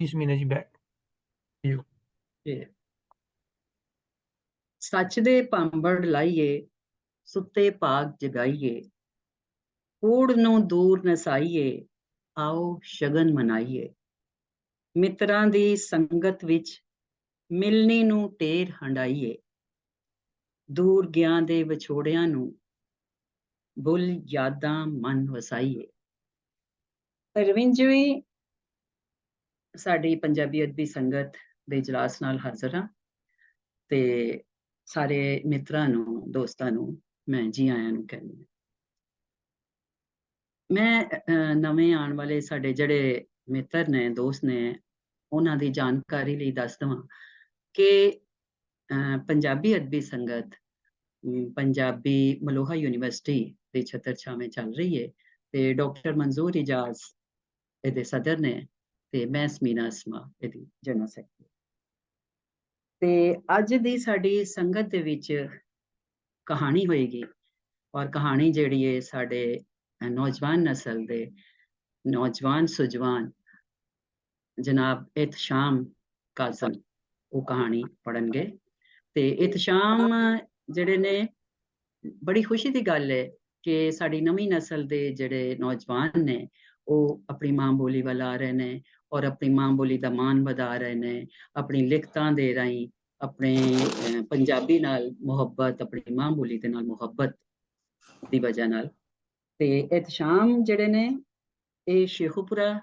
20 minutes back. You. ਤੇ ਸੱਚ ਦੇ ਭਾਂਬੜ ਲਾਈਏ, ਸੁੱਤੇ ਭਾਗ ਜਗਾਈਏ, ਕੂੜ ਨੂੰ ਦੂਰ ਨਸਾਈਏ, ਆਓ ਸ਼ਗਨ ਮਨਾਈਏ। ਮਿੱਤਰਾਂ ਦੀ ਸੰਗਤ ਵਿੱਚ ਮਿਲਣੀ ਨੂੰ ਢੇਰ ਹੰਡਾਈਏ, ਦੂਰ ਗਿਆਂ ਦੇ ਵਿਛੋੜਿਆਂ ਨੂੰ ਬੁੱਲ ਯਾਦਾਂ ਮਨ ਵਸਾਈਏ। 53ਵੀਂ ਸਾਡੀ ਪੰਜਾਬੀ ਅਦਬੀ ਸੰਗਤ ਦੇ ਇਜਲਾਸ ਨਾਲ ਹਾਜ਼ਰ ਹਾਂ ਤੇ ਸਾਰੇ ਮਿੱਤਰਾਂ ਨੂੰ, ਦੋਸਤਾਂ ਨੂੰ ਮੈਂ ਜੀ ਆਇਆਂ ਨੂੰ ਕਹਿੰਦੀ ਹਾਂ। ਮੈਂ ਨਵੇਂ ਆਉਣ ਵਾਲੇ ਸਾਡੇ ਜਿਹੜੇ ਮਿੱਤਰ ਨੇ, ਦੋਸਤ ਨੇ, ਉਹਨਾਂ ਦੀ ਜਾਣਕਾਰੀ ਲਈ ਦੱਸ ਦੇਵਾਂ ਕਿ ਪੰਜਾਬੀ ਅਦਬੀ ਸੰਗਤ ਪੰਜਾਬੀ ਮਲੋਹਾ ਯੂਨੀਵਰਸਿਟੀ ਦੇ ਛਤਰ ਛਾਵੇਂ ਚੱਲ ਰਹੀ ਹੈ ਤੇ ਡਾਕਟਰ ਮਨਜ਼ੂਰ ਇਜਾਜ਼ ਇਹਦੇ ਸਦਰ ਨੇ ਤੇ ਮੈਂ ਸਮੀਨਾ ਅਸਮਾ ਇਹਦੀ ਜਨਰਲ ਸੈਕਟਰੀ। ਤੇ ਅੱਜ ਦੀ ਸਾਡੀ ਸੰਗਤ ਦੇ ਵਿੱਚ ਕਹਾਣੀ ਹੋਏਗੀ ਔਰ ਕਹਾਣੀ ਜਿਹੜੀ ਹੈ ਸਾਡੇ ਨੌਜਵਾਨ ਨਸਲ ਦੇ ਨੌਜਵਾਨ ਸੁਜਵਾਨ ਜਨਾਬ ਇਤਸ਼ਾਮ ਕਾਜ਼ਮ ਉਹ ਕਹਾਣੀ ਪੜ੍ਹਨਗੇ। ਤੇ ਇਤਸ਼ਾਮ ਜਿਹੜੇ ਨੇ, ਬੜੀ ਖੁਸ਼ੀ ਦੀ ਗੱਲ ਹੈ ਕਿ ਸਾਡੀ ਨਵੀਂ ਨਸਲ ਦੇ ਜਿਹੜੇ ਨੌਜਵਾਨ ਨੇ ਉਹ ਆਪਣੀ ਮਾਂ ਬੋਲੀ ਵੱਲ ਆ ਰਹੇ ਨੇ ਔਰ ਆਪਣੀ ਮਾਂ ਬੋਲੀ ਦਾ ਮਾਣ ਵਧਾ ਰਹੇ ਨੇ, ਆਪਣੀ ਲਿਖਤਾਂ ਦੇ ਰਾਹੀਂ ਆਪਣੇ ਪੰਜਾਬੀ ਨਾਲ ਮੁਹੱਬਤ, ਆਪਣੀ ਮਾਂ ਬੋਲੀ ਦੇ ਨਾਲ ਮੁਹੱਬਤ ਦੀ ਵਜ੍ਹਾ ਨਾਲ। ਤੇ ਇਤਸ਼ਾਮ ਜਿਹੜੇ ਨੇ ਇਹ ਸ਼ੇਖੂਪੁਰਾ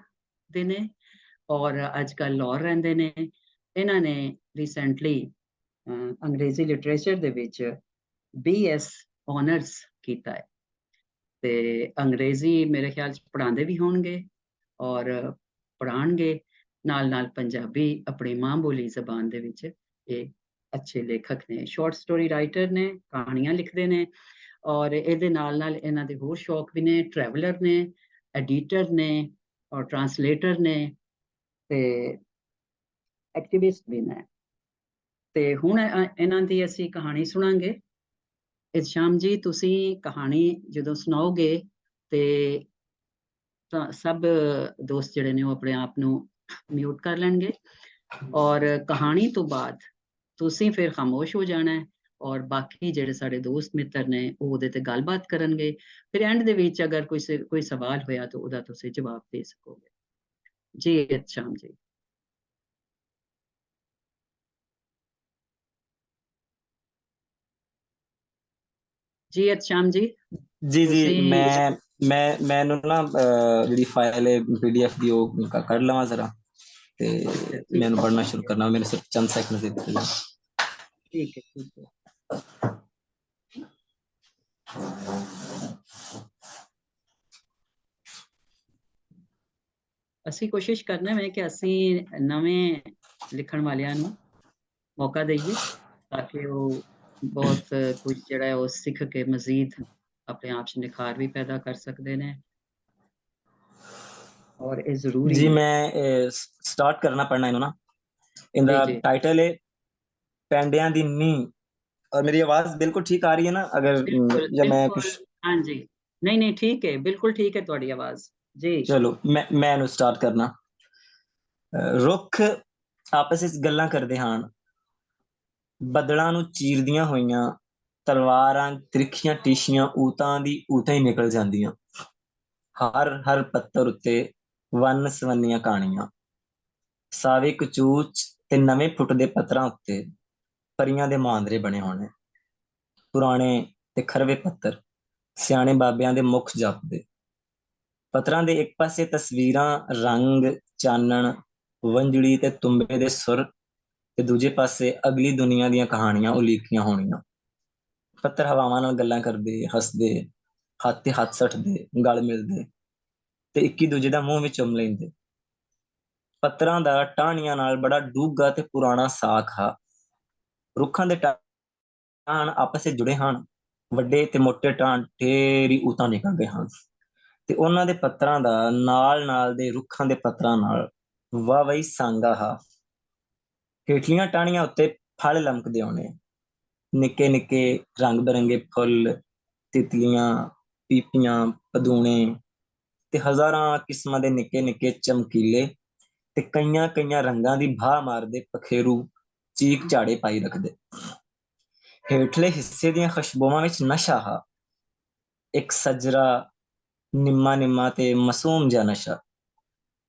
ਦੇ ਨੇ ਔਰ ਅੱਜ ਕੱਲ੍ਹ ਲਾਹੌਰ ਰਹਿੰਦੇ ਨੇ। ਇਹਨਾਂ ਨੇ ਰੀਸੈਂਟਲੀ ਅੰਗਰੇਜ਼ੀ ਲਿਟਰੇਚਰ ਦੇ ਵਿੱਚ BS ਆਨਰਸ ਕੀਤਾ ਹੈ ਤੇ ਅੰਗਰੇਜ਼ੀ ਮੇਰੇ ਖਿਆਲ 'ਚ ਪੜ੍ਹਾਉਂਦੇ ਵੀ ਹੋਣਗੇ ਔਰ ਪੜ੍ਹਾਉਣਗੇ ਨਾਲ ਨਾਲ ਪੰਜਾਬੀ ਆਪਣੀ ਮਾਂ ਬੋਲੀ ਜ਼ਬਾਨ ਦੇ ਵਿੱਚ। ਇਹ ਅੱਛੇ ਲੇਖਕ ਨੇ, ਸ਼ਾਰਟ ਸਟੋਰੀ ਰਾਈਟਰ ਨੇ, ਕਹਾਣੀਆਂ ਲਿਖਦੇ ਨੇ ਔਰ ਇਹਦੇ ਨਾਲ ਨਾਲ ਇਹਨਾਂ ਦੇ ਹੋਰ ਸ਼ੌਕ ਵੀ ਨੇ, ਟਰੈਵਲਰ ਨੇ, ਐਡੀਟਰ ਨੇ ਔਰ ਟਰਾਂਸਲੇਟਰ ਨੇ ਤੇ ਐਕਟਿਵਿਸਟ ਵੀ ਨੇ। ਤੇ ਹੁਣ ਇਹਨਾਂ ਦੀ ਅਸੀਂ ਕਹਾਣੀ ਸੁਣਾਂਗੇ। ਇਤਸ਼ਾਮ ਜੀ, ਤੁਸੀਂ ਕਹਾਣੀ ਜਦੋਂ ਸੁਣਾਓਗੇ ਤੇ ਤਾਂ ਸਭ ਦੋਸਤ ਜਿਹੜੇ ਨੇ ਉਹ ਆਪਣੇ ਆਪ ਨੂੰ ਮਿਊਟ ਕਰ ਲੈਣਗੇ ਔਰ ਕਹਾਣੀ ਤੋਂ ਬਾਅਦ ਤੁਸੀਂ ਫਿਰ ਖਾਮੋਸ਼ ਹੋ ਜਾਣਾ ਹੈ ਔਰ ਬਾਕੀ ਜਿਹੜੇ ਸਾਡੇ ਦੋਸਤ ਮਿੱਤਰ ਨੇ ਉਹ ਉਹਦੇ ਤੇ ਗੱਲਬਾਤ ਕਰਨਗੇ। ਫਿਰ ਐਂਡ ਦੇ ਵਿੱਚ ਅਗਰ ਕੋਈ ਸਵਾਲ ਹੋਇਆ ਤਾਂ ਉਹਦਾ ਤੁਸੀਂ ਜਵਾਬ ਦੇ ਸਕੋਗੇ। ਜੀ ਇਤਸ਼ਾਮ ਜੀ। ਜੀ ਇਤਸ਼ਾਮ ਜੀ। ਜੀ ਮੈਨੂੰ ਨਾ ਜਿਹੜੀ ਫਾਈਲ ਹੈ PDF ਦੀ ਉਹ ਕੱਢ ਲਵਾਂ ਜ਼ਰਾ ਤੇ ਮੈਨੂੰ ਪੜ੍ਹਨਾ ਸ਼ੁਰੂ ਕਰਨਾ। ਮੇਰੇ ਸਿਰਫ ਚੰਦ ਸੈਕਿੰਡ ਦੇ ਦਿੱਤੇ। ਠੀਕ ਹੈ, ਠੀਕ ਹੈ। ਅਸੀਂ ਕੋਸ਼ਿਸ਼ ਕਰਨਾ ਹੈ ਕਿ ਅਸੀਂ ਨਵੇਂ ਲਿਖਣ ਵਾਲਿਆਂ ਨੂੰ ਮੌਕਾ ਦਈਏ ਤਾਂ ਕਿ ਉਹ ਬਹੁਤ ਕੁਝ ਜਿਹੜਾ ਹੈ ਉਹ ਸਿੱਖ ਕੇ ਮਜ਼ੀਦ ਆਪਣੇ ਆਪ 'ਚ ਨਿਖਾਰ ਵੀ ਪੈਦਾ ਕਰ ਸਕਦੇ ਨੇ ਔਰ ਇਹ ਜ਼ਰੂਰੀ ਜੀ ਮੈਂ ਸਟਾਰਟ ਕਰਨਾ ਪੜਨਾ ਇਹਨੂੰ ਨਾ। ਇਹਦਾ ਟਾਈਟਲ ਹੈ ਪੈਂਡਿਆਂ ਦੀ ਨੀਂਹ। और मेरी आवाज बिल्कुल ठीक आ रही है ना? अगर जब मैं कुछ हाँ जी, नहीं ठीक है, बिल्कुल ठीक है ਤੁਹਾਡੀ ਆਵਾਜ਼ ਜੀ। ਚਲੋ ਮੈਂ ਇਹਨੂੰ ਸਟਾਰਟ ਕਰਨਾ। ਰੁੱਖ ਆਪਸ ਵਿੱਚ ਗੱਲਾਂ ਕਰਦੇ ਹਨ, ਬੱਦਲਾਂ ਨੂੰ ਚੀਰਦੀਆਂ ਹੋਈਆਂ ਤਲਵਾਰਾਂ ਤਿਰਖੀਆਂ ਟੀਸ਼ੀਆਂ ਊਤਾਂ ਦੀ ਊਤਾਂ ਹੀ ਨਿਕਲ ਜਾਂਦੀਆਂ। ਹਰ ਪੱਤਰ ਉੱਤੇ ਵੰਨ ਸਵੰਨੀਆਂ ਕਹਾਣੀਆਂ, ਸਾਵੇ ਕਚੂਚ ਤੇ ਨਵੇਂ ਫੁੱਟਦੇ ਪੱਤਰਾਂ ਉੱਤੇ ਪਰੀਆਂ ਦੇ ਮਾਂਦਰੇ ਬਣੇ ਹੋਣੇ। ਪੁਰਾਣੇ ਤੇ ਖਰਵੇ ਪੱਤਰ ਸਿਆਣੇ ਬਾਬਿਆਂ ਦੇ ਮੁੱਖ ਜਪਦੇ। ਪੱਤਰਾਂ ਦੇ ਇੱਕ ਪਾਸੇ ਤਸਵੀਰਾਂ, ਰੰਗ, ਚਾਨਣ, ਵੰਜੜੀ ਤੇ ਤੁੰਬੇ ਦੇ ਸੁਰ ਤੇ ਦੂਜੇ ਪਾਸੇ ਅਗਲੀ ਦੁਨੀਆ ਦੀਆਂ ਕਹਾਣੀਆਂ ਉਲੀਕੀਆਂ ਹੋਣੀਆਂ। ਪੱਤਰ ਹਵਾਵਾਂ ਨਾਲ ਗੱਲਾਂ ਕਰਦੇ, ਹੱਸਦੇ, ਹੱਥ ਤੇ ਹੱਥ ਸੱਟਦੇ, ਗਲ ਮਿਲਦੇ ਤੇ ਇੱਕੀ ਦੂਜੇ ਦਾ ਮੂੰਹ ਵੀ ਚੁੰਮ ਲੈਂਦੇ। ਪੱਤਰਾਂ ਦਾ ਟਾਹਣੀਆਂ ਨਾਲ ਬੜਾ ਡੂੰਘਾ ਤੇ ਪੁਰਾਣਾ ਸਾਖ ਆ। ਰੁੱਖਾਂ ਦੇ ਟਾਹਣ ਆਪਸ ਵਿੱਚ ਜੁੜੇ ਹਨ। ਵੱਡੇ ਤੇ ਮੋਟੇ ਟਾਹਣ ਢੇਰੀ ਊਤਾਂ ਨਿਕਲ ਗਏ ਹਨ ਤੇ ਉਹਨਾਂ ਦੇ ਪੱਤਰਾਂ ਦਾ ਨਾਲ ਦੇ ਰੁੱਖਾਂ ਦੇ ਪੱਤਰਾਂ ਨਾਲ ਵਾਹੀ ਸਾਂਗਾ ਹਾ। ਹੇਠਲੀਆਂ ਟਾਹਣੀਆਂ ਉੱਤੇ ਫਲ ਲਮਕਦੇ ਆਉਣੇ, ਨਿੱਕੇ ਨਿੱਕੇ ਰੰਗ ਬਿਰੰਗੇ ਫੁੱਲ, ਤਿਤਲੀਆਂ, ਪੀਪੀਆਂ, ਪਦੂਣੇ ਤੇ ਹਜ਼ਾਰਾਂ ਕਿਸਮਾਂ ਦੇ ਨਿੱਕੇ ਨਿੱਕੇ ਚਮਕੀਲੇ ਤੇ ਕਈਆਂ ਕਈਆਂ ਰੰਗਾਂ ਦੀ ਬਾਹ ਮਾਰਦੇ ਪਖੇਰੂ ਚੀਕ ਝਾੜੇ ਪਾਈ ਰੱਖਦੇ। ਹੇਠਲੇ ਹਿੱਸੇ ਦੀਆਂ ਖੁਸ਼ਬੂਆਂ ਵਿੱਚ ਨਸ਼ਾ ਹਾ, ਇੱਕ ਸਜਰਾ, ਨਿੰਮਾ ਨਿੰਮਾ ਤੇ ਮਾਸੂਮ ਜਿਹਾ ਨਸ਼ਾ।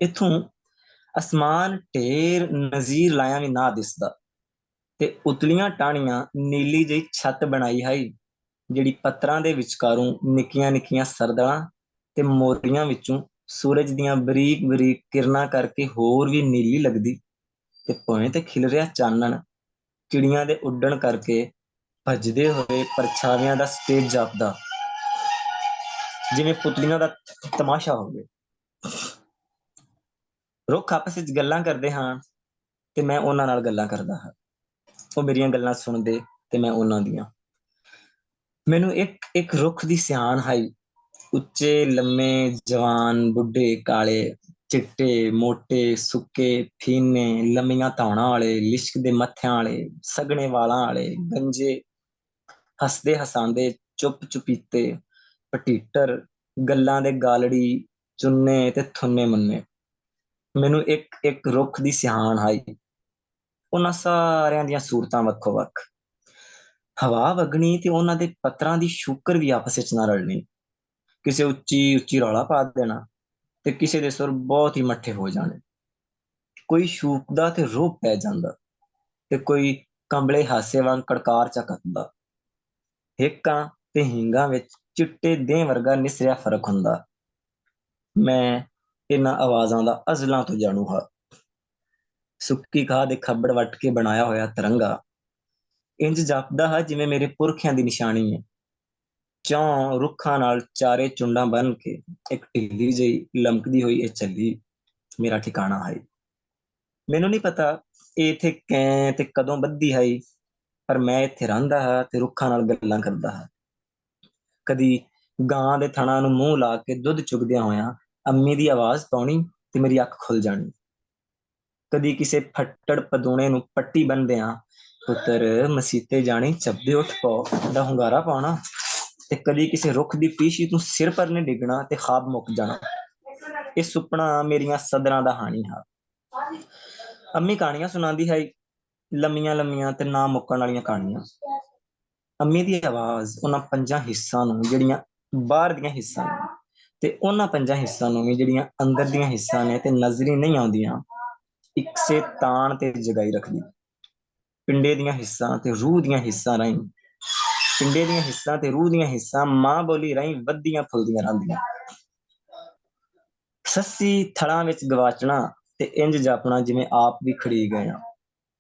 ਇੱਥੋਂ ਅਸਮਾਨ ਢੇਰ ਨਜ਼ੀਰ ਲਾਇਆ ਵੀ ਨਾ ਦਿਸਦਾ, ਤੇ ਉਤਲੀਆਂ ਟਾਹਣੀਆਂ ਨੀਲੀ ਜਿਹੀ ਛੱਤ ਬਣਾਈ ਹਾਈ, ਜਿਹੜੀ ਪੱਤਰਾਂ ਦੇ ਵਿਚਕਾਰੋਂ ਨਿੱਕੀਆਂ ਨਿੱਕੀਆਂ ਸਰਦਲਾਂ ਤੇ ਮੋਰੀਆਂ ਵਿੱਚੋਂ ਸੂਰਜ ਦੀਆਂ ਬਰੀਕ ਬਰੀਕ ਕਿਰਨਾਂ ਕਰਕੇ ਹੋਰ ਵੀ ਨੀਲੀ ਲੱਗਦੀ। ਤੇ ਭੋਇੰ ਤੇ ਖਿਲ ਰਿਹਾ ਚਾਨਣ ਚਿੜੀਆਂ ਦੇ ਉੱਡਣ ਕਰਕੇ ਭੱਜਦੇ ਹੋਏ ਪਰਛਾਵਿਆਂ ਦਾ ਸਟੇਜ ਜਾਪਦਾ, ਜਿਵੇਂ ਪੁਤਲੀਆਂ ਦਾ ਤਮਾਸ਼ਾ ਹੋਵੇ। ਰੁੱਖ ਆਪਸ ਵਿੱਚ ਗੱਲਾਂ ਕਰਦੇ ਹਨ ਤੇ ਮੈਂ ਉਹਨਾਂ ਨਾਲ ਗੱਲਾਂ ਕਰਦਾ ਹਾਂ। ਉਹ ਮੇਰੀਆਂ ਗੱਲਾਂ ਸੁਣਦੇ ਤੇ ਮੈਂ ਉਹਨਾਂ ਦੀਆਂ। ਮੈਨੂੰ ਇੱਕ ਇੱਕ ਰੁੱਖ ਦੀ ਸਿਆਣ ਹਾਈ, ਉੱਚੇ ਲੰਮੇ ਜਵਾਨ ਬੁੱਢੇ ਕਾਲੇ ਚਿੱਟੇ ਮੋਟੇ ਸੁੱਕੇ ਫੀਨੇ, ਲੰਮੀਆਂ ਧੌਣਾਂ ਵਾਲੇ, ਲਿਸ਼ਕਦੇ ਮੱਥਿਆਂ ਵਾਲੇ, ਸਘਣੇ ਵਾਲਾਂ ਵਾਲੇ, ਗੰਜੇ, ਹੱਸਦੇ ਹਸਾਉਂਦੇ, ਚੁੱਪ ਚੁਪੀਤੇ, ਪਟੀਟਰ, ਗੱਲਾਂ ਦੇ ਗਾਲੜੀ, ਚੁੰਨੇ ਤੇ ਥੁੰਨੇ ਮੁੰਨੇ। ਮੈਨੂੰ ਇੱਕ ਇੱਕ ਰੁੱਖ ਦੀ ਸਿਆਣ ਆਈ, ਉਹਨਾਂ ਸਾਰਿਆਂ ਦੀਆਂ ਸੂਰਤਾਂ ਵੱਖੋ ਵੱਖ। ਹਵਾ ਵਗਣੀ ਤੇ ਉਹਨਾਂ ਦੇ ਪੱਤਰਾਂ ਦੀ ਸ਼ੂਕਰ ਵੀ ਆਪਸ ਵਿੱਚ ਨਾ ਰਲਣੀ। ਕਿਸੇ ਉੱਚੀ ਉੱਚੀ ਰੌਲਾ ਪਾ ਦੇਣਾ ਤੇ ਕਿਸੇ ਦੇ ਸੁਰ ਬਹੁਤ ਹੀ ਮੱਠੇ ਹੋ ਜਾਣੇ। ਕੋਈ ਸ਼ੂਕਦਾ ਤੇ ਰੋਹ ਪੈ ਜਾਂਦਾ ਤੇ ਕੋਈ ਕੰਬਲੇ ਹਾਸੇ ਵਾਂਗ ਕੜਕਾਰ ਚੱਕਦਾ। ਹੇਕਾਂ ਤੇ ਹੀਂਗਾਂ ਵਿੱਚ ਚਿੱਟੇ ਦੇਹ ਵਰਗਾ ਨਿਸਰਿਆ ਫਰਕ ਹੁੰਦਾ। ਮੈਂ ਇਹਨਾਂ ਆਵਾਜ਼ਾਂ ਦਾ ਅਜ਼ਲਾਂ ਤੋਂ ਜਾਣੂ ਹਾਂ। ਸੁੱਕੀ ਘਾਹ ਦੇ ਖੱਬੜ ਵੱਟ ਕੇ ਬਣਾਇਆ ਹੋਇਆ ਤਿਰੰਗਾ ਇੰਜ ਜਾਪਦਾ ਹੈ ਜਿਵੇਂ ਮੇਰੇ ਪੁਰਖਿਆਂ ਦੀ ਨਿਸ਼ਾਨੀ ਹੈ। ਚੌਂ ਰੁੱਖਾਂ ਨਾਲ ਚਾਰੇ ਚੁੰਡਾਂ ਬੰਨ ਕੇ ਇੱਕ ਢਿੱਲੀ ਜਿਹੀ ਲਮਕਦੀ ਹੋਈ ਇਹ ਚੱਲੀ ਮੇਰਾ ਠਿਕਾਣਾ ਹੈ। ਮੈਨੂੰ ਨਹੀਂ ਪਤਾ ਇਹ ਇੱਥੇ ਕੈਂ ਤੇ ਕਦੋਂ ਬੱਧੀ ਹੈ, ਪਰ ਮੈਂ ਇੱਥੇ ਰਹਿੰਦਾ ਹਾਂ ਤੇ ਰੁੱਖਾਂ ਨਾਲ ਗੱਲਾਂ ਕਰਦਾ ਹਾਂ। ਕਦੀ ਗਾਂ ਦੇ ਥਣਾਂ ਨੂੰ ਮੂੰਹ ਲਾ ਕੇ ਦੁੱਧ ਚੁਗਦਿਆਂ ਹੋਇਆਂ ਅੰਮੀ ਦੀ ਆਵਾਜ਼ ਪਾਉਣੀ ਤੇ ਮੇਰੀ ਅੱਖ ਖੁੱਲ ਜਾਣੀ। ਕਦੀ ਕਿਸੇ ਫੱਟੜ ਪਦੂਣੇ ਨੂੰ ਪੱਟੀ ਬੰਨਦਿਆਂ ਪੁੱਤਰ ਮਸੀਤੇ ਜਾਣੀ ਚੱਬਦੇ ਉੱਠ ਪਓ ਦਾ ਹੁੰਗਾਰਾ ਪਾਉਣਾ, ਤੇ ਕਦੀ ਕਿਸੇ ਰੁੱਖ ਦੀ ਪੀਸ਼ੀ ਤੋਂ ਸਿਰ ਪਰਨੇ ਡਿੱਗਣਾ ਤੇ ਖਾਬ ਮੁੱਕ ਜਾਣਾ। ਇਹ ਸੁਪਨਾ ਮੇਰੀਆਂ ਸਦਰਾਂ ਦਾ ਹਾਣੀ ਹੈ। ਅੰਮੀ ਕਹਾਣੀਆਂ ਸੁਣਾਉਂਦੀ ਹੈ, ਲੰਮੀਆਂ ਲੰਮੀਆਂ ਤੇ ਨਾ ਮੁੱਕਣ ਵਾਲੀਆਂ ਕਹਾਣੀਆਂ। ਅੰਮੀ ਦੀ ਆਵਾਜ਼ ਉਹਨਾਂ ਪੰਜਾਂ ਹਿੱਸਾਂ ਨੂੰ ਜਿਹੜੀਆਂ ਬਾਹਰ ਦੀਆਂ ਹਿੱਸਾਂ ਨੇ, ਤੇ ਉਹਨਾਂ ਪੰਜਾਂ ਹਿੱਸਾਂ ਨੂੰ ਵੀ ਜਿਹੜੀਆਂ ਅੰਦਰ ਦੀਆਂ ਹਿੱਸਾਂ ਨੇ ਤੇ ਨਜ਼ਰੀ ਨਹੀਂ ਆਉਂਦੀਆਂ, ਇਕਸੇ ਤਾਣ ਤੇ ਜਗਾਈ ਰੱਖਦੀ। ਪਿੰਡੇ ਦੀਆਂ ਹਿੱਸਾਂ ਤੇ ਰੂਹ ਦੀਆਂ ਹਿੱਸਾਂ ਰਾਹੀਂ, ਪਿੰਡੇ ਦੀਆਂ ਹਿੱਸਾਂ ਤੇ ਰੂਹ ਦੀਆਂ ਹਿੱਸਾਂ ਮਾਂ ਬੋਲੀ ਰਾਹੀਂ ਵੱਧਦੀਆਂ ਫੁੱਲਦੀਆਂ ਰਹਿੰਦੀਆਂ। ਸੱਸੀ ਥੜਾਂ ਵਿੱਚ ਗਵਾਚਣਾ ਤੇ ਇੰਜ ਜਾਪਣਾ ਜਿਵੇਂ ਆਪ ਵੀ ਖੜੀ ਗਏ ਆ।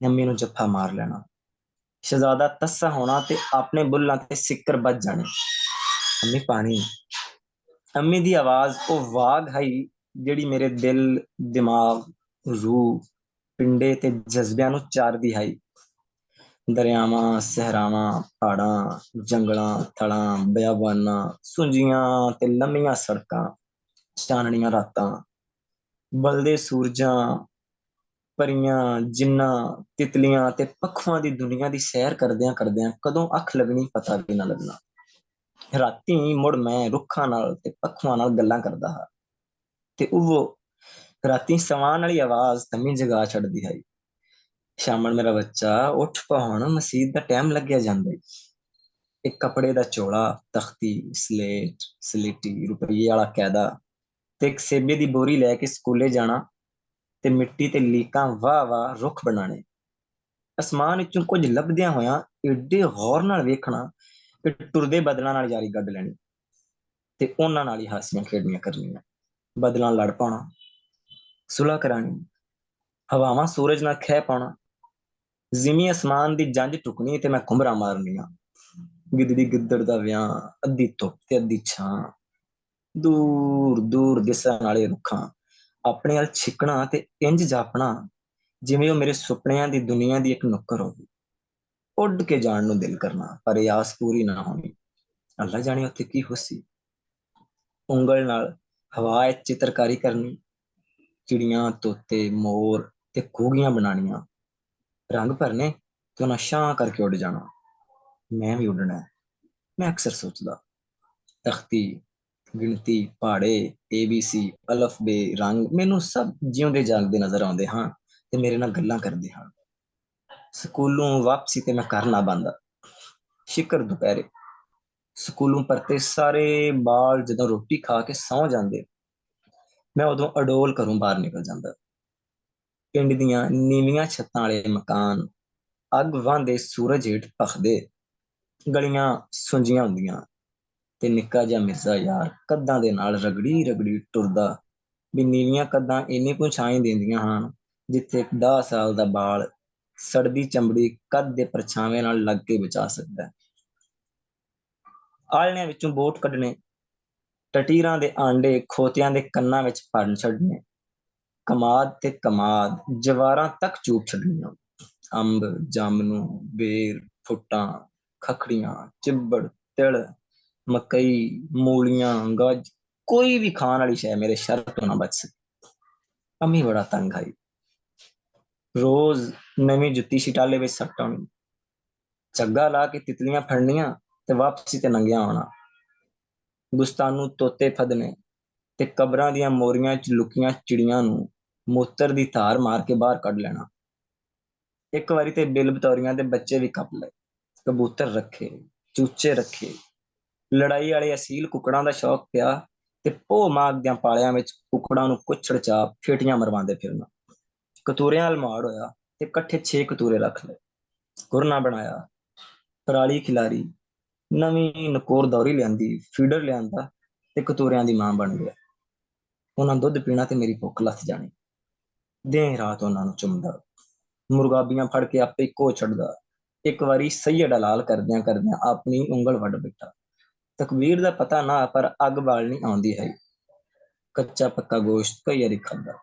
ਅੰਮੀ ਨੂੰ ਜੱਫਾ ਮਾਰ ਲੈਣਾ, ਸ਼ਹਿਜ਼ਾਦਾ ਤੱਸਾ ਹੋਣਾ ਤੇ ਆਪਣੇ ਬੁੱਲਾਂ ਤੇ ਸਿੱਕਰ ਵੱਜ ਜਾਣੇ। ਅੰਮੀ ਪਾਣੀ। ਅੰਮੀ ਦੀ ਆਵਾਜ਼ ਉਹ ਵਾਗ ਹੈ ਜਿਹੜੀ ਮੇਰੇ ਦਿਲ, ਦਿਮਾਗ, ਰੂਹ, ਪਿੰਡੇ ਤੇ ਜਜ਼ਬਿਆਂ ਨੂੰ ਚਾਰਦੀ ਹੈ। ਦਰਿਆਵਾਂ, ਸਹਿਰਾਵਾਂ, ਪਹਾੜਾਂ, ਜੰਗਲਾਂ, ਥਲਾਂ, ਬਿਆਬਾਨਾਂ, ਸੁੰਜੀਆਂ ਤੇ ਲੰਮੀਆਂ ਸੜਕਾਂ, ਚਾਨਣੀਆਂ ਰਾਤਾਂ, ਬਲਦੇ ਸੂਰਜਾਂ, ਪਰੀਆਂ, ਜਿੰਨਾਂ, ਤਿਤਲੀਆਂ ਤੇ ਪੱਖੂਆਂ ਦੀ ਦੁਨੀਆ ਦੀ ਸੈਰ ਕਰਦਿਆਂ ਕਰਦਿਆਂ ਕਦੋਂ ਅੱਖ ਲੱਗਣੀ ਪਤਾ ਵੀ ਨਾ ਲੱਗਣਾ। ਰਾਤੀ ਮੁੜ ਮੈਂ ਰੁੱਖਾਂ ਨਾਲ ਤੇ ਪੱਖੂਆਂ ਨਾਲ ਗੱਲਾਂ ਕਰਦਾ ਹਾਂ, ਤੇ ਉਹ ਰਾਤੀ ਸਵਾਣ ਵਾਲੀ ਆਵਾਜ਼ ਤਮੀ ਜਗਾ ਛੱਡਦੀ ਹੈ। ਸ਼ਾਮਣ ਮੇਰਾ ਬੱਚਾ ਉੱਠ ਪਾਉਣ, ਮਸੀਤ ਦਾ ਟਾਈਮ ਲੱਗਿਆ ਜਾਂਦਾ। ਇੱਕ ਕੱਪੜੇ ਦਾ ਝੋਲਾ, ਤਖਤੀ, ਸਲੇਟ, ਸਲੇਟੀ, ਰੁਪਈਏ ਵਾਲਾ ਕਾਇਦਾ ਤੇ ਇੱਕ ਸੇਬੇ ਦੀ ਬੋਰੀ ਲੈ ਕੇ ਸਕੂਲੇ ਜਾਣਾ, ਤੇ ਮਿੱਟੀ ਤੇ ਲੀਕਾਂ ਵਾਹ ਵਾਹ ਰੁੱਖ ਬਣਾਣੇ। ਅਸਮਾਨ ਵਿੱਚੋਂ ਕੁਝ ਲੱਭਦਿਆਂ ਹੋਇਆਂ ਏਡੇ ਗੌਰ ਨਾਲ ਵੇਖਣਾ ਕਿ ਟੁਰਦੇ ਬਦਲਾਂ ਨਾਲ ਯਾਰੀ ਕੱਢ ਲੈਣੀ, ਤੇ ਉਹਨਾਂ ਨਾਲ ਹੀ ਹਾਸੀਆਂ ਖੇਡੀਆਂ ਕਰਨੀਆਂ। ਬਦਲਾਂ ਲੜ ਪਾਉਣਾ, ਸੁਲ੍ਹਾ ਕਰਾਣੀ, ਹਵਾਵਾਂ ਸੂਰਜ ਨਾਲ ਖਹਿ ਪਾਉਣਾ, ਜ਼ਿਮੀ ਅਸਮਾਨ ਦੀ ਜੰਝ ਟੁਕਣੀ ਤੇ ਮੈਂ ਘੁੰਮਰਾਂ ਮਾਰਨੀਆਂ। ਗਿੱਦੜੀ ਗਿੱਦੜ ਦਾ ਵਿਆਹ, ਅੱਧੀ ਧੁੱਪ ਤੇ ਅੱਧੀ ਛਾਂ, ਦੂਰ ਦੂਰ ਦਿਸਣ ਵਾਲੇ ਰੁੱਖਾਂ ਆਪਣੇ ਵੱਲ ਛਿੱਕਣਾ ਤੇ ਇੰਜ ਜਾਪਣਾ ਜਿਵੇਂ ਉਹ ਮੇਰੇ ਸੁਪਨਿਆਂ ਦੀ ਦੁਨੀਆ ਦੀ ਇੱਕ ਨੁੱਕਰ ਹੋਵੇ। ਉੱਡ ਕੇ ਜਾਣ ਨੂੰ ਦਿਲ ਕਰਨਾ, ਪਰ ਇਹ ਆਸ ਪੂਰੀ ਨਾ ਹੋਣੀ। ਅੱਲਾ ਜਾਣੇ ਉੱਥੇ ਕੀ ਹੋਸੀ। ਉਂਗਲ ਨਾਲ ਹਵਾ ਵਿੱਚ ਚਿੱਤਰਕਾਰੀ ਕਰਨੀ, ਚਿੜੀਆਂ, ਤੋਤੇ, ਮੋਰ ਤੇ ਘੂਗੀਆਂ ਬਣਾਉਣੀਆਂ, ਰੰਗ ਭਰਨੇ ਤੇ ਉਹਨਾਂ ਛਾਂ ਕਰਕੇ ਉੱਡ ਜਾਣਾ। ਮੈਂ ਵੀ ਉੱਡਣਾ, ਮੈਂ ਅਕਸਰ ਸੋਚਦਾ। ਤਖਤੀ, ਗਿਣਤੀ, ਪਹਾੜੇ, ABC, ਅਲਫ ਬੇ, ਰੰਗ ਮੈਨੂੰ ਸਭ ਜਿਉਂਦੇ ਜਾਗਦੇ ਨਜ਼ਰ ਆਉਂਦੇ ਹਨ ਤੇ ਮੇਰੇ ਨਾਲ ਗੱਲਾਂ ਕਰਦੇ ਹਨ। ਸਕੂਲੋਂ ਵਾਪਸੀ ਤੇ ਮੈਂ ਘਰ ਨਾ ਬੰਦਾ ਸ਼ਿਕਰ ਦੁਪਹਿਰੇ ਸਕੂਲੋਂ ਪਰਤੇ ਸਾਰੇ ਬਾਲ ਜਦੋਂ ਰੋਟੀ ਖਾ ਕੇ ਸੌਂ ਜਾਂਦੇ, ਮੈਂ ਉਦੋਂ ਅਡੋਲ ਘਰੋਂ ਬਾਹਰ ਨਿਕਲ ਜਾਂਦਾ। ਪਿੰਡ ਦੀਆਂ ਨੀਵੀਆਂ ਛੱਤਾਂ ਵਾਲੇ ਮਕਾਨ ਅੱਗ ਵਾਂਦੇ ਸੂਰਜ ਹੇਠ ਭਖਦੇ, ਗਲੀਆਂ ਸੁੰਜੀਆਂ ਹੁੰਦੀਆਂ ਤੇ ਨਿੱਕਾ ਜਿਹਾ ਮਿਰਜ਼ਾ ਯਾਰ ਕੱਦਾਂ ਦੇ ਨਾਲ ਰਗੜੀ ਰਗੜੀ ਟੁਰਦਾ ਵੀ ਨੀਵੀਆਂ ਕੱਦਾਂ ਇੰਨੀ ਕੁ ਛਾਂ ਦਿੰਦੀਆਂ ਹਨ ਜਿੱਥੇ ਇੱਕ 10 ਸਾਲ ਦਾ ਬਾਲ ਸੜਦੀ ਚਮੜੀ ਕੱਦ ਦੇ ਪਰਛਾਵੇਂ ਨਾਲ ਲੱਗ ਕੇ ਬਚਾ ਸਕਦਾ ਹੈ। ਆਲਣਿਆਂ ਵਿੱਚੋਂ ਬੋਟ ਕੱਢਣੇ, ਟਟੀਰਾਂ ਦੇ ਆਂਡੇ ਖੋਤਿਆਂ ਦੇ ਕੰਨਾਂ ਵਿੱਚ ਭਰਨ ਛੱਡਣੇ, ਕਮਾਦ ਤੇ ਕਮਾਦ ਜਵਾਰਾਂ ਤੱਕ ਚੂਪ ਛੱਡਣੀਆਂ, ਅੰਬ, ਜਾਮਨੂੰ, ਬੇਰ, ਫੁੱਟਾਂ, ਖਖੜੀਆਂ, ਚਿੱਬੜ, ਤਿਲ, ਮਕਈ, ਮੂਲੀਆਂ, ਗੱਜ, ਕੋਈ ਵੀ ਖਾਣ ਵਾਲੀ ਸ਼ੈ ਮੇਰੇ ਸ਼ਰ ਤੋਂ ਨਾ ਬਚ ਸਕੀ। ਅੰਮੀ ਬੜਾ ਤੰਗ ਆਈ। ਰੋਜ਼ ਨਵੀਂ ਜੁੱਤੀ ਛਿਟਾਲੇ ਵਿੱਚ ਸੱਟ ਆਉਣੀ, ਝੱਗਾ ਲਾ ਕੇ ਤਿਤਲੀਆਂ ਫੜਨੀਆਂ ਤੇ ਵਾਪਸੀ ਤੇ ਨੰਗਿਆ ਆਉਣਾ। ਗੁਸਤਾਨੂੰ ਤੋਤੇ ਫਦਨੇ ਤੇ ਕਬਰਾਂ ਦੀਆਂ ਮੋਰੀਆਂ 'ਚ ਲੁਕੀਆਂ ਚਿੜੀਆਂ ਨੂੰ ਮੂਤਰ ਦੀ ਧਾਰ ਮਾਰ ਕੇ ਬਾਹਰ ਕੱਢ ਲੈਣਾ। ਇੱਕ ਵਾਰੀ ਤੇ ਬਿੱਲ ਬਤੌਰੀਆਂ ਦੇ ਬੱਚੇ ਵੀ ਕੱਪ ਲਏ, ਕਬੂਤਰ ਰੱਖੇ, ਚੂਚੇ ਰੱਖੇ। ਲੜਾਈ ਵਾਲੇ ਅਸੀਲ ਕੁੱਕੜਾਂ ਦਾ ਸ਼ੌਕ ਪਿਆ ਤੇ ਪੋਹ ਮਾਗ ਦਿਆਂ ਪਾਲਿਆਂ ਵਿੱਚ ਕੁੱਕੜਾਂ ਨੂੰ ਕੁੱਛੜ ਚਾਪ ਫੇਟੀਆਂ ਮਰਵਾਉਂਦੇ ਫਿਰਨਾ। ਕਤੂਰਿਆਂ ਨਾਲ ਮਾੜ ਹੋਇਆ ਤੇ ਇਕੱਠੇ 6 ਕਤੂਰੇ ਰੱਖ ਲਏ, ਗੁਰਨਾ ਬਣਾਇਆ, ਪਰਾਲੀ ਖਿਲਾਰੀ, ਨਵੀਂ ਨਕੋਰ ਦੌਰੀ ਲਿਆਂਦੀ, ਫੀਡਰ ਲਿਆਂਦਾ ਤੇ ਕਤੂਰਿਆਂ ਦੀ ਮਾਂ ਬਣ ਗਿਆ। ਉਹਨਾਂ ਦੁੱਧ ਪੀਣਾ ਤੇ ਮੇਰੀ ਭੁੱਖ ਲੱਥ ਜਾਣੀ। ਦਿਨ ਰਾਤ ਉਹਨਾਂ ਨੂੰ ਚੁੰਮਦਾ, ਮੁਰਗਾਬੀਆਂ ਫੜ ਕੇ ਆਪੇ ਕੋਹ ਛੱਡਦਾ। ਇੱਕ ਵਾਰੀ ਸਈਅੜ ਹਲਾਲ ਕਰਦਿਆਂ ਕਰਦਿਆਂ ਆਪਣੀ ਉਂਗਲ ਵੱਢ ਬੈਠਾ। ਤਕਬੀਰ ਦਾ ਪਤਾ ਨਾ ਪਰ ਅੱਗ ਬਾਲਣੀ ਆਉਂਦੀ ਹੈ। ਕੱਚਾ ਪੱਕਾ ਗੋਸ਼ਤ ਕਈ ਵਾਰੀ ਖਾਧਾ,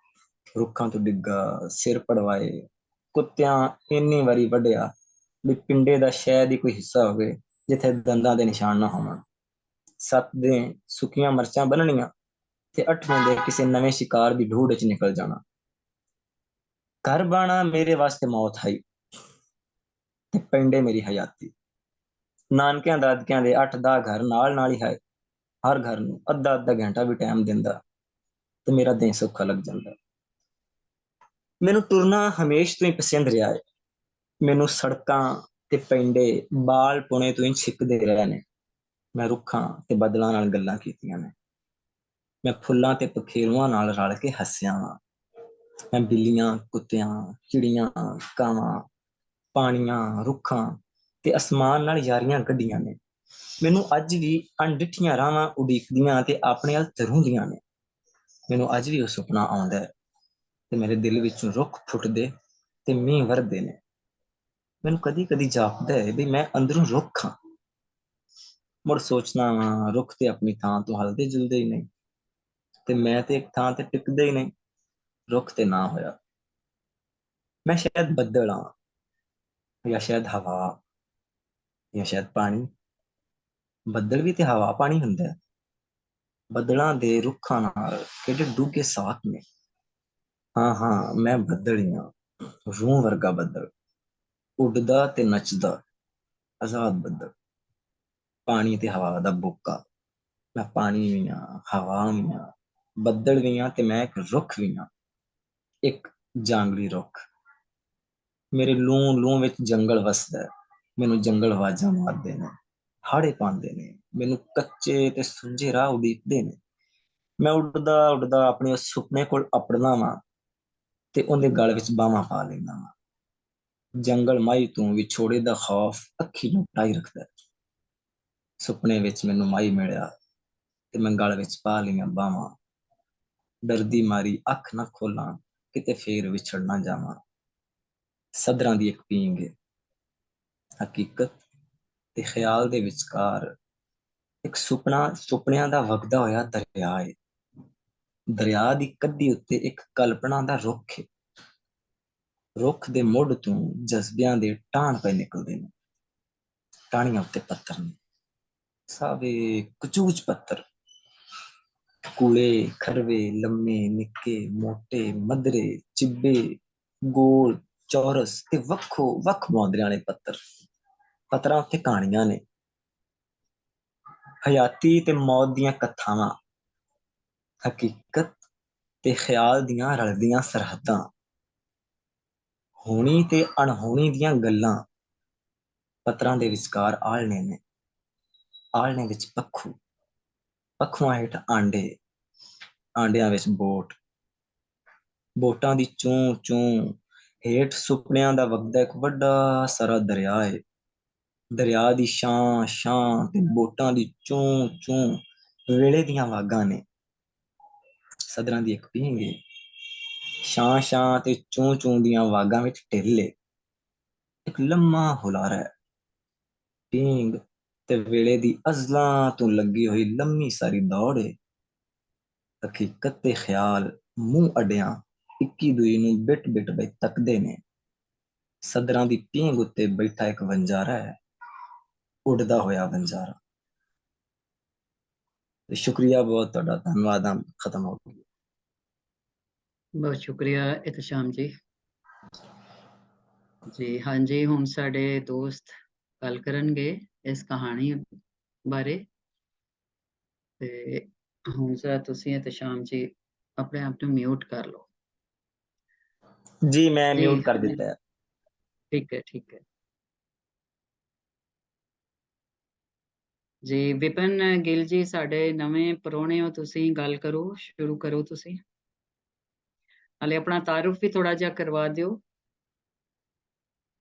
ਰੁੱਖਾਂ ਤੋਂ ਡਿੱਗਾ, ਸਿਰ ਪੜਵਾਏ, ਕੁੱਤਿਆਂ ਇੰਨੀ ਵਾਰੀ ਵੱਢਿਆ ਵੀ ਪਿੰਡੇ ਦਾ ਸ਼ਾਇਦ ਹੀ ਕੋਈ ਹਿੱਸਾ ਹੋਵੇ ਜਿੱਥੇ ਦੰਦਾਂ ਦੇ ਨਿਸ਼ਾਨ ਨਾ ਹੋਣ। 7 ਦਿਨ ਸੁੱਕੀਆਂ ਮਿਰਚਾਂ ਬੰਨਣੀਆਂ ਤੇ 8ਵੇਂ ਦੇ ਕਿਸੇ ਨਵੇਂ ਸ਼ਿਕਾਰ ਦੀ ਢੂੰਡ ਵਿੱਚ ਨਿਕਲ ਜਾਣਾ। ਘਰ ਬਾਣਾ ਮੇਰੇ ਵਾਸਤੇ ਮੌਤ ਹੈ ਤੇ ਪਿੰਡੇ ਮੇਰੀ ਹਯਾਤੀ। ਨਾਨਕਿਆਂ ਦਾਦਕਿਆਂ ਦੇ 8-10 ਘਰ ਨਾਲ ਹੀ ਹੈ। ਹਰ ਘਰ ਨੂੰ ਅੱਧਾ ਅੱਧਾ ਘੰਟਾ ਵੀ ਟਾਈਮ ਦਿੰਦਾ ਤੇ ਮੇਰਾ ਦਿਨ ਸੌਖਾ ਲੱਗ ਜਾਂਦਾ। ਮੈਨੂੰ ਤੁਰਨਾ ਹਮੇਸ਼ ਤੋਂ ਹੀ ਪਸੰਦ ਰਿਹਾ ਹੈ। ਮੈਨੂੰ ਸੜਕਾਂ ਤੇ ਪਿੰਡੇ ਬਾਲ ਪੁਣੇ ਤੋਂ ਹੀ ਛਿੱਕਦੇ ਰਹੇ ਨੇ। ਮੈਂ ਰੁੱਖਾਂ ਤੇ ਬੱਦਲਾਂ ਨਾਲ ਗੱਲਾਂ ਕੀਤੀਆਂ ਨੇ। ਮੈਂ ਫੁੱਲਾਂ ਤੇ ਪਖੇਰੂਆਂ ਨਾਲ ਰਲ ਕੇ ਹੱਸਿਆ ਵਾਂ। ਮੈਂ ਬਿੱਲੀਆਂ, ਕੁੱਤਿਆਂ, ਚਿੜੀਆਂ, ਕਾਵਾਂ, ਪਾਣੀਆਂ, ਰੁੱਖਾਂ ਤੇ ਅਸਮਾਨ ਨਾਲ ਯਾਰੀਆਂ ਕੱਢੀਆਂ ਨੇ। ਮੈਨੂੰ ਅੱਜ ਵੀ ਅਣਡਿੱਠੀਆਂ ਰਾਹਾਂ ਉਡੀਕਦੀਆਂ ਤੇ ਆਪਣੇ ਵੱਲ ਤਰੂੰਦੀਆਂ ਨੇ। ਮੈਨੂੰ ਅੱਜ ਵੀ ਉਹ ਸੁਪਨਾ ਆਉਂਦਾ ਹੈ ਤੇ ਮੇਰੇ ਦਿਲ ਵਿੱਚੋਂ ਰੁੱਖ ਫੁੱਟਦੇ ਤੇ ਮੀਂਹ ਵਰਦੇ ਨੇ। ਮੈਨੂੰ ਕਦੀ ਕਦੀ ਜਾਪਦਾ ਹੈ ਵੀ ਮੈਂ ਅੰਦਰੋਂ ਰੁੱਖ ਹਾਂ। ਮੁੜ ਸੋਚਣਾ ਵਾਂ ਰੁੱਖ ਤੇ ਆਪਣੀ ਥਾਂ ਤੋਂ ਹਿਲਦੇ ਜੁਲਦੇ ਹੀ ਨਹੀਂ ਤੇ ਮੈਂ ਤੇ ਇੱਕ ਥਾਂ ਤੇ ਟਿਕਦੇ ਹੀ ਨਹੀਂ। ਰੁੱਖ ਤੇ ਨਾ ਹੋਇਆ। ਮੈਂ ਸ਼ਾਇਦ ਬੱਦਲ ਹਾਂ ਜਾਂ ਸ਼ਾਇਦ ਹਵਾ ਜਾਂ ਸ਼ਾਇਦ ਪਾਣੀ। ਬੱਦਲ ਵੀ ਤੇ ਹਵਾ ਪਾਣੀ ਹੁੰਦਾ ਹੈ। ਬੱਦਲਾਂ ਦੇ ਰੁੱਖਾਂ ਨਾਲ ਕਿਹੜੇ ਡੂੰਘੇ ਸਾਥ ਨੇ। ਹਾਂ ਮੈਂ ਬੱਦਲ ਹੀ ਹਾਂ, ਰੂਹ ਵਰਗਾ ਬੱਦਲ, ਉੱਡਦਾ ਤੇ ਨੱਚਦਾ ਆਜ਼ਾਦ ਬੱਦਲ। ਪਾਣੀ ਤੇ ਹਵਾ ਦਾ ਬੋਕਾ। ਮੈਂ ਪਾਣੀ ਵੀ ਹਾਂ, ਹਵਾ ਵੀ ਹਾਂ, ਬੱਦਲ ਵੀ ਹਾਂ ਤੇ ਮੈਂ ਇੱਕ ਰੁੱਖ ਵੀ ਹਾਂ, ਇੱਕ ਜੰਗਲੀ ਰੁੱਖ। ਮੇਰੇ ਲੂੰ ਲੂੰ ਵਿੱਚ ਜੰਗਲ ਵਸਦਾ। ਮੈਨੂੰ ਜੰਗਲ ਆਵਾਜ਼ਾਂ ਮਾਰਦੇ ਨੇ, ਹਾੜੇ ਪਾਉਂਦੇ ਨੇ, ਮੈਨੂੰ ਕੱਚੇ ਤੇ ਸੁੱਜੇ ਰਾਹ ਉਡੀਕਦੇ ਨੇ। ਮੈਂ ਉੱਡਦਾ ਉੱਡਦਾ ਆਪਣੇ ਉਸ ਸੁਪਨੇ ਕੋਲ ਅੱਪੜਦਾ ਵਾਂ ਤੇ ਉਹਦੇ ਗਲ ਵਿੱਚ ਬਾਹਾਂ ਪਾ ਲੈਂਦਾ ਵਾਂ। ਜੰਗਲ ਮਾਈ ਤੋਂ ਵਿਛੋੜੇ ਦਾ ਖੌਫ ਅੱਖੀ ਨੂੰ ਟਾਈ ਰੱਖਦਾ। ਸੁਪਨੇ ਵਿੱਚ ਮੈਨੂੰ ਮਾਈ ਮਿਲਿਆ ਤੇ ਮੈਂ ਗਲ ਵਿੱਚ ਪਾ ਲਈਆਂ ਬਾਹਾਂ। ਡਰਦੀ ਮਾਰੀ ਅੱਖ ਨਾ ਖੋਲਾਂ ਕਿਤੇ ਫੇਰ ਵਿਛੜ ਨਾ ਜਾਵਾਂ। ਸਦਰਾਂ ਦੀ ਇੱਕ ਪੀਂਘ, ਹਕੀਕਤ ਤੇ ਖਿਆਲ ਦੇ ਵਿਚਕਾਰ ਇੱਕ ਸੁਪਨਿਆਂ ਦਾ ਵਗਦਾ ਹੋਇਆ ਦਰਿਆ ਹੈ। ਦਰਿਆ ਦੀ ਕੱਧੀ ਉੱਤੇ ਇੱਕ ਕਲਪਨਾ ਦਾ ਰੁੱਖ ਹੈ। ਰੁੱਖ ਦੇ ਮੁੱਢ ਤੋਂ ਜਜ਼ਬਿਆਂ ਦੇ ਟਾਣ ਪਏ ਨਿਕਲਦੇ ਨੇ। ਟਾਹਣੀਆਂ ਉੱਤੇ ਪੱਥਰ ਨੇ, ਸਾਵੇ ਕੁਚੂਚ ਪੱਥਰ, ਕੂਲੇ, ਖਰਵੇ, ਲੰਮੇ, ਨਿੱਕੇ, ਮੋਟੇ, ਮੱਧਰੇ, ਚਿੱਬੇ, ਗੋਲ, ਚੌਰਸ ਤੇ ਵੱਖੋ ਵੱਖ ਮੌਦਰਿਆਂ ਵਾਲੇ ਪੱਥਰ। ਪੱਥਰਾਂ ਉੱਤੇ ਕਹਾਣੀਆਂ ਨੇ। ਹਯਾਤੀ ਤੇ ਮੌਤ ਦੀਆਂ ਕਥਾਵਾਂ, ਹਕੀਕਤ ਤੇ ਖਿਆਲ ਦੀਆਂ ਰਲਦੀਆਂ ਸਰਹੱਦਾਂ, ਹੋਣੀ ਤੇ ਅਣਹੋਣੀ ਦੀਆਂ ਗੱਲਾਂ, ਪੱਤਰਾਂ ਦੇ ਵਿਚਕਾਰ ਆਲ੍ਹਣੇ ਨੇ, ਆਲ੍ਹਣੇ ਵਿੱਚ ਪੱਖੂ, ਪੱਖੂਆਂ ਹੇਠ ਆਂਡੇ, ਆਂਡਿਆਂ ਵਿੱਚ ਬੋਟ, ਬੋਟਾਂ ਦੀ ਚੂੰ ਚੂੰ, ਹੇਠ ਸੁਪਨਿਆਂ ਦਾ ਵਗਦਾ ਇੱਕ ਵੱਡਾ ਸਾਰਾ ਦਰਿਆ ਏ, ਦਰਿਆ ਦੀ ਛਾਂ ਛਾਂ ਤੇ ਬੋਟਾਂ ਦੀ ਚੂੰ ਚੂੰ ਵੇਲੇ ਦੀਆਂ ਵਾਗਾਂ ਨੇ, ਸਦਰਾਂ ਦੀ ਇੱਕ ਪੀਂਘ ਏ, ਛਾਂ ਛਾਂ ਤੇ ਚੂੰ ਚੂੰ ਦੀਆਂ ਵਾਗਾਂ ਵਿੱਚ ਢਿੱਲ ਏ, ਇੱਕ ਲੰਮਾ ਹੁਲਾਰਾ ਹੈ, ਪੀਂਘ ਤੇ ਵੇਲੇ ਦੀ ਅਜ਼ਲਾਂ ਤੋਂ ਲੱਗੀ ਹੋਈ ਲੰਮੀ ਸਾਰੀ ਦੌੜ ਏ, ਹਕੀਕਤ ਤੇ ਖਿਆਲ ਮੂੰਹ ਅੱਡਿਆਂ ਇੱਕੀ ਦੂਈ ਨੂੰ ਬਿਟ ਬਿਟ ਬਈ ਤੱਕਦੇ ਨੇ, ਸਦਰਾਂ ਦੀ ਪੀਂਘ ਉੱਤੇ ਬੈਠਾ ਇੱਕ ਵਣਜਾਰਾ ਹੈ, ਉੱਡਦਾ ਹੋਇਆ ਵਣਜਾਰਾ। ਤੇ ਸ਼ੁਕਰੀਆ ਬਹੁਤ ਤੁਹਾਡਾ, ਧੰਨਵਾਦ। ਖਤਮ ਹੋ ਗਿਆ। ਬਹੁਤ ਸ਼ੁਕਰੀਆ ਇਤਸ਼ਾਮ ਜੀ। ਜੀ ਹਾਂਜੀ, ਹੁਣ ਸਾਡੇ ਦੋਸਤ ਗੱਲ ਕਰਨਗੇ ਇਸ ਕਹਾਣੀ ਬਾਰੇ। ਤੇ ਹੁਣ ਜ਼ਰਾ ਤੁਸੀਂ ਇਤਸ਼ਾਮ ਜੀ ਆਪਣੇ ਆਪ ਨੂੰ ਮਿਊਟ ਕਰ ਲਓ। ਜੀ ਮੈਂ ਜੀ ਮਿਊਟ ਕਰ ਦਿੱਤਾ ਹੈ। ਠੀਕ ਹੈ, ਠੀਕ ਹੈ ਜੀ। ਵਿਪਨ ਗਿੱਲ ਜੀ ਸਾਡੇ ਨਵੇਂ ਪ੍ਰਾਹੁਣੇ ਹੋ ਤੁਸੀਂ, ਗੱਲ ਕਰੋ, ਸ਼ੁਰੂ ਕਰੋ ਤੁਸੀਂ। ਹਾਲੇ ਆਪਣਾ ਤਾਰੁਫ ਵੀ ਥੋੜਾ ਜਿਹਾ ਕਰਵਾ ਦਿਓ।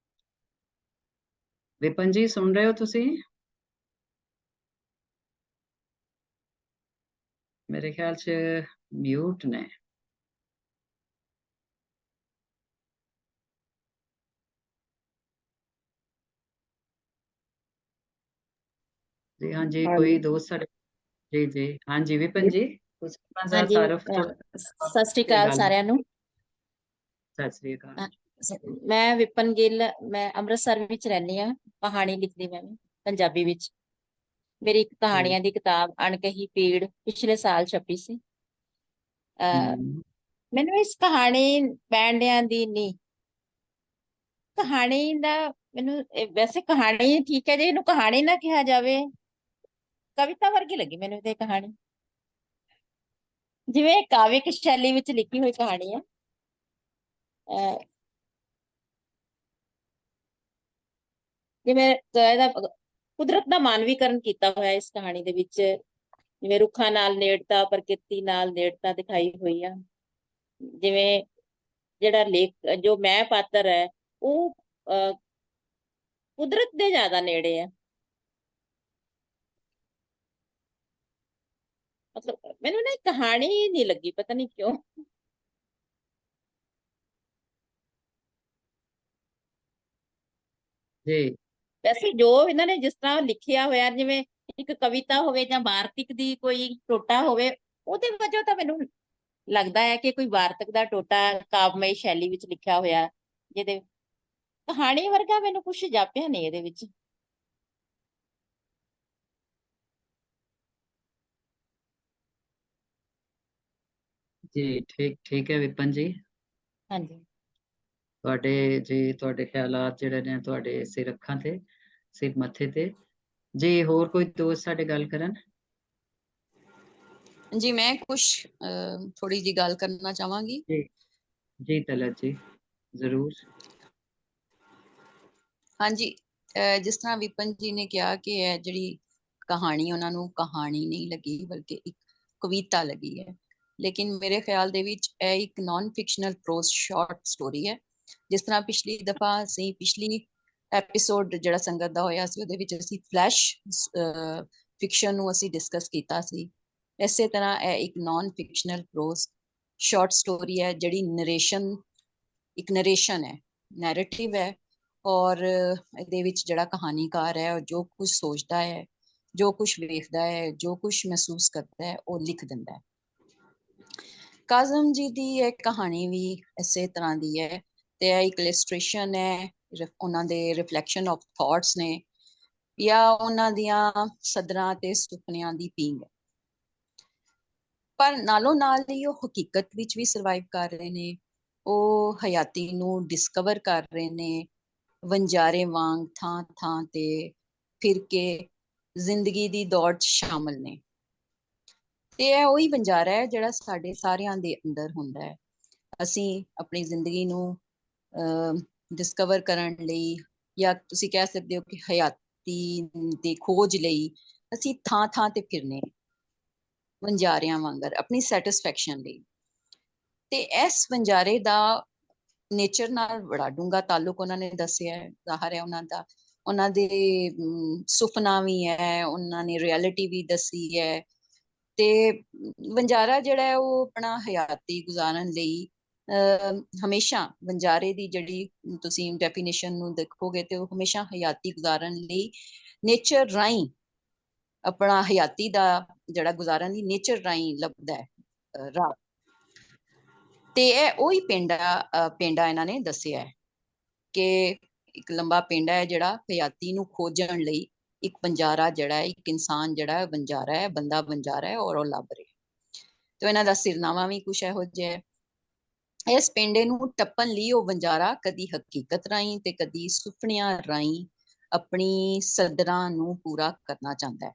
ਵਿਪਨ ਜੀ ਸੁਣ ਰਹੇ ਹੋ ਤੁਸੀਂ? ਮੇਰੇ ਖਿਆਲ 'ਚ ਮਿਊਟ ਨੇ। ਜੀ ਹਾਂਜੀ, ਕੋਈ ਦੋਸਤ ਸਾਡੇ। ਜੀ ਜੀ ਹਾਂਜੀ ਵਿਪਨ ਜੀ, ਤੁਸੀਂ ਆਪਣਾ ਜ਼ਰਾ ਹਾਂਜੀ, ਤਾਰੁਫ ਥੋੜਾ ਸਤਿ ਸ਼੍ਰੀ ਤੇ ਅਕਾਲ ਗੱਲ। ਸਾਰਿਆਂ ਨੂੰ। ਸਤਿ ਸ੍ਰੀ ਅਕਾਲ। ਮੈਂ ਵਿਪਨ ਗਿੱਲ, ਮੈਂ ਅੰਮ੍ਰਿਤਸਰ ਵਿੱਚ ਰਹਿੰਦੀ ਹਾਂ, ਕਹਾਣੀ ਲਿਖਦੀ ਮੈਂ ਪੰਜਾਬੀ ਵਿੱਚ। ਮੇਰੀ ਇੱਕ ਕਹਾਣੀਆਂ ਦੀ ਕਿਤਾਬ ਅਣਕਹੀ ਪੀੜ ਪਿਛਲੇ ਸਾਲ ਛਪੀ ਸੀ। ਮੈਨੂੰ ਇਸ ਕਹਾਣੀ ਪੈਂਡਿਆਂ ਦੀ ਨਹੀਂ, ਕਹਾਣੀ ਦਾ ਮੈਨੂੰ ਵੈਸੇ ਕਹਾਣੀ ਠੀਕ ਹੈ ਜੀ, ਇਹਨੂੰ ਕਹਾਣੀ ਨਾ ਕਿਹਾ ਜਾਵੇ, ਕਵਿਤਾ ਵਰਗੀ ਲੱਗੀ ਮੈਨੂੰ ਤੇ ਕਹਾਣੀ, ਜਿਵੇਂ ਕਾਵਿਕ ਸ਼ੈਲੀ ਵਿੱਚ ਲਿਖੀ ਹੋਈ ਕਹਾਣੀ ਹੈ। ਜਿਵੇਂ ਇਹਦਾ ਕੁਦਰਤ ਦਾ ਮਾਨਵੀਕਰਨ ਕੀਤਾ ਹੋਇਆ ਇਸ ਕਹਾਣੀ ਦੇ ਵਿੱਚ, ਜਿਵੇਂ ਰੁੱਖਾਂ ਨਾਲ ਨੇੜਤਾ, ਪ੍ਰਕਿਰਤੀ ਨਾਲ ਨੇੜਤਾ ਦਿਖਾਈ ਹੋਈ ਆ। ਜਿਵੇਂ ਜਿਹੜਾ ਲੇਖ ਜੋ ਮੈਂ ਪਾਤਰ ਹੈ ਉਹ ਕੁਦਰਤ ਦੇ ਜ਼ਿਆਦਾ ਨੇੜੇ ਹੈ। ਮਤਲਬ ਮੈਨੂੰ ਨਾ ਕਹਾਣੀ ਨਹੀਂ ਲੱਗੀ, ਪਤਾ ਨਹੀਂ ਕਿਉਂ। ਜੀ ਵੈਸੇ ਜੋ ਇਹਨਾਂ ਨੇ ਜਿਸ ਤਰ੍ਹਾਂ ਲਿਖਿਆ ਹੋਇਆ, ਜਿਵੇਂ ਇੱਕ ਕਵਿਤਾ ਹੋਵੇ ਜਾਂ ਵਾਰਤਕ ਦੀ ਕੋਈ ਟੋਟਾ ਹੋਵੇ, ਉਹਦੇ ਵਜੋਂ ਤਾਂ ਮੈਨੂੰ ਲੱਗਦਾ ਹੈ ਕਿ ਕੋਈ ਵਾਰਤਕ ਦਾ ਟੋਟਾ ਕਾਵਮਈ ਸ਼ੈਲੀ ਵਿੱਚ ਲਿਖਿਆ ਹੋਇਆ, ਜਿਹਦੇ ਕਹਾਣੀ ਵਰਗਾ ਮੈਨੂੰ ਕੁਛ ਜਾਪਿਆ ਨਹੀਂ ਇਹਦੇ ਵਿੱਚ। ਜੀ ਠੀਕ ਹੈ ਵਿਪਨ ਜੀ। ਹਾਂਜੀ ਤੁਹਾਡੇ ਖਿਆਲਾਤ ਜਿਹੜੇ ਨੇ ਤੁਹਾਡੇ ਸਿਰ ਅੱਖਾਂ ਤੇ, ਸਿਰ ਮੱਥੇ ਤੇ। ਜੀ ਹੋਰ ਕੋਈ ਦੋਸਤ ਸਾਡੇ ਗੱਲ ਕਰਨ? ਜੀ ਮੈਂ ਕੁਛ ਥੋੜੀ ਜੀ ਗੱਲ ਕਰਨਾ ਚਾਹਾਂਗੀ। ਜੀ ਜੀ ਤਲਤ ਜੀ ਜ਼ਰੂਰ। ਹਾਂਜੀ, ਜਿਸ ਤਰ੍ਹਾਂ ਵਿਪਨ ਜੀ ਨੇ ਕਿਹਾ ਕਿ ਇਹ ਜਿਹੜੀ ਕਹਾਣੀ ਉਹਨਾਂ ਨੂੰ ਕਹਾਣੀ ਨਹੀਂ ਲੱਗੀ ਬਲਕਿ ਇੱਕ ਕਵਿਤਾ ਲੱਗੀ ਹੈ, ਲੇਕਿਨ ਮੇਰੇ ਖਿਆਲ ਦੇ ਵਿੱਚ ਇਹ ਇੱਕ non fictional prose short story ਹੈ। ਜਿਸ ਤਰ੍ਹਾਂ ਪਿਛਲੀ ਦਫਾ ਅਸੀਂ ਪਿਛਲੀ ਐਪੀਸੋਡ ਜਿਹੜਾ ਸੰਗਤ ਦਾ ਹੋਇਆ ਸੀ, ਉਹਦੇ ਵਿੱਚ ਅਸੀਂ ਫਲੈਸ਼ ਫਿਕਸ਼ਨ ਨੂੰ ਅਸੀਂ ਡਿਸਕਸ ਕੀਤਾ ਸੀ। ਇਸੇ ਤਰ੍ਹਾਂ ਇਹ ਇੱਕ non fictional prose short story ਹੈ, ਜਿਹੜੀ ਇੱਕ ਨਰੇਸ਼ਨ ਹੈ, ਨੈਰੇਟਿਵ ਹੈ, ਔਰ ਇਹਦੇ ਵਿੱਚ ਜਿਹੜਾ ਕਹਾਣੀਕਾਰ ਹੈ ਉਹ ਜੋ ਕੁਝ ਸੋਚਦਾ ਹੈ, ਜੋ ਕੁਝ ਵੇਖਦਾ ਹੈ, ਜੋ ਕੁਝ ਮਹਿਸੂਸ ਕਰਦਾ ਹੈ, ਉਹ ਲਿਖ ਦਿੰਦਾ ਹੈ। ਕਾਜ਼ਮ ਜੀ ਦੀ ਇਹ ਕਹਾਣੀ ਵੀ ਇਸੇ ਤਰ੍ਹਾਂ ਦੀ ਹੈ, ਤੇ ਇਹ ਇੱਕ ਇਲਸਟ੍ਰੇਸ਼ਨ ਹੈ, ਉਹਨਾਂ ਦੇ ਰਿਫਲੈਕਸ਼ਨ ਆਫ ਥਾਟਸ ਨੇ, ਜਾਂ ਉਹਨਾਂ ਦੀਆਂ ਸਦਰਾਂ ਤੇ ਸੁਪਨਿਆਂ ਦੀ ਪੀਂਘ ਹੈ। ਪਰ ਨਾਲੋਂ ਨਾਲ ਹੀ ਉਹ ਹਕੀਕਤ ਵਿੱਚ ਵੀ ਸਰਵਾਈਵ ਕਰ ਰਹੇ ਨੇ, ਉਹ ਹਯਾਤੀ ਨੂੰ ਡਿਸਕਵਰ ਕਰ ਰਹੇ ਨੇ, ਵਣਜਾਰੇ ਵਾਂਗ ਥਾਂ ਥਾਂ ਤੇ ਫਿਰ ਕੇ ਜ਼ਿੰਦਗੀ ਦੀ ਦੌੜ 'ਚ ਸ਼ਾਮਲ ਨੇ। ਤੇ ਇਹ ਉਹੀ ਬੰਜਾਰਾ ਹੈ ਜਿਹੜਾ ਸਾਡੇ ਸਾਰਿਆਂ ਦੇ ਅੰਦਰ ਹੁੰਦਾ ਹੈ। ਅਸੀਂ ਆਪਣੀ ਜ਼ਿੰਦਗੀ ਨੂੰ ਡਿਸਕਵਰ ਕਰਨ ਲਈ, ਜਾਂ ਤੁਸੀਂ ਕਹਿ ਸਕਦੇ ਹੋ ਕਿ ਹਯਾਤੀ ਦੀ ਖੋਜ ਲਈ ਅਸੀਂ ਥਾਂ ਥਾਂ ਤੇ ਫਿਰਨੇ ਵਣਜਾਰਿਆਂ ਵਾਂਗਰ ਆਪਣੀ ਸੈਟਿਸਫੈਕਸ਼ਨ ਲਈ। ਤੇ ਇਸ ਵਣਜਾਰੇ ਦਾ ਨੇਚਰ ਨਾਲ ਬੜਾ ਡੂੰਘਾ ਤਾਲੁਕ ਉਹਨਾਂ ਨੇ ਦੱਸਿਆ ਹੈ, ਜ਼ਾਹਰ ਹੈ ਉਹਨਾਂ ਦੇ ਸੁਪਨਾ ਵੀ ਹੈ, ਉਹਨਾਂ ਨੇ ਰਿਐਲਿਟੀ ਵੀ ਦੱਸੀ ਹੈ। ਤੇ ਵਣਜਾਰਾ ਜਿਹੜਾ ਹੈ ਉਹ ਆਪਣਾ ਹਯਾਤੀ ਗੁਜ਼ਾਰਨ ਲਈ ਹਮੇਸ਼ਾ, ਵਣਜਾਰੇ ਦੀ ਜਿਹੜੀ ਤੁਸੀਂ ਡੈਫੀਨੇਸ਼ਨ ਨੂੰ ਦੇਖੋਗੇ ਤੇ ਉਹ ਹਮੇਸ਼ਾ ਹਯਾਤੀ ਗੁਜ਼ਾਰਨ ਲਈ ਨੇਚਰ ਰਾਹੀਂ ਆਪਣਾ ਹਯਾਤੀ ਦਾ ਜਿਹੜਾ ਗੁਜ਼ਾਰਨ ਲਈ ਨੇਚਰ ਰਾਹੀਂ ਲੱਭਦਾ ਹੈ ਰਾਹ। ਤੇ ਇਹ ਉਹੀ ਪਿੰਡਾ ਇਹਨਾਂ ਨੇ ਦੱਸਿਆ ਹੈ ਕਿ ਇੱਕ ਲੰਬਾ ਪਿੰਡ ਹੈ ਜਿਹੜਾ ਹਯਾਤੀ ਨੂੰ ਖੋਜਣ ਲਈ ਇੱਕ ਵਣਜਾਰਾ ਜਿਹੜਾ ਹੈ, ਇੱਕ ਇਨਸਾਨ ਜਿਹੜਾ ਹੈ ਵਣਜਾਰਾ ਹੈ, ਬੰਦਾ ਵਣਜਾਰਾ ਹੈ ਔਰ ਉਹ ਲੱਭ ਰਿਹਾ। ਤੇ ਇਹਨਾਂ ਦਾ ਸਿਰਨਾਮਾ ਵੀ ਕੁਛ ਇਹੋ ਜਿਹਾ ਹੈ। ਇਸ ਪਿੰਡੇ ਨੂੰ ਟੱਪਣ ਲਈ ਉਹ ਵਣਜਾਰਾ ਕਦੀ ਹਕੀਕਤ ਰਾਹੀਂ ਤੇ ਕਦੀ ਸੁਪਨਿਆਂ ਰਾਹੀਂ ਆਪਣੀ ਸਦਰਾਂ ਨੂੰ ਪੂਰਾ ਕਰਨਾ ਚਾਹੁੰਦਾ ਹੈ।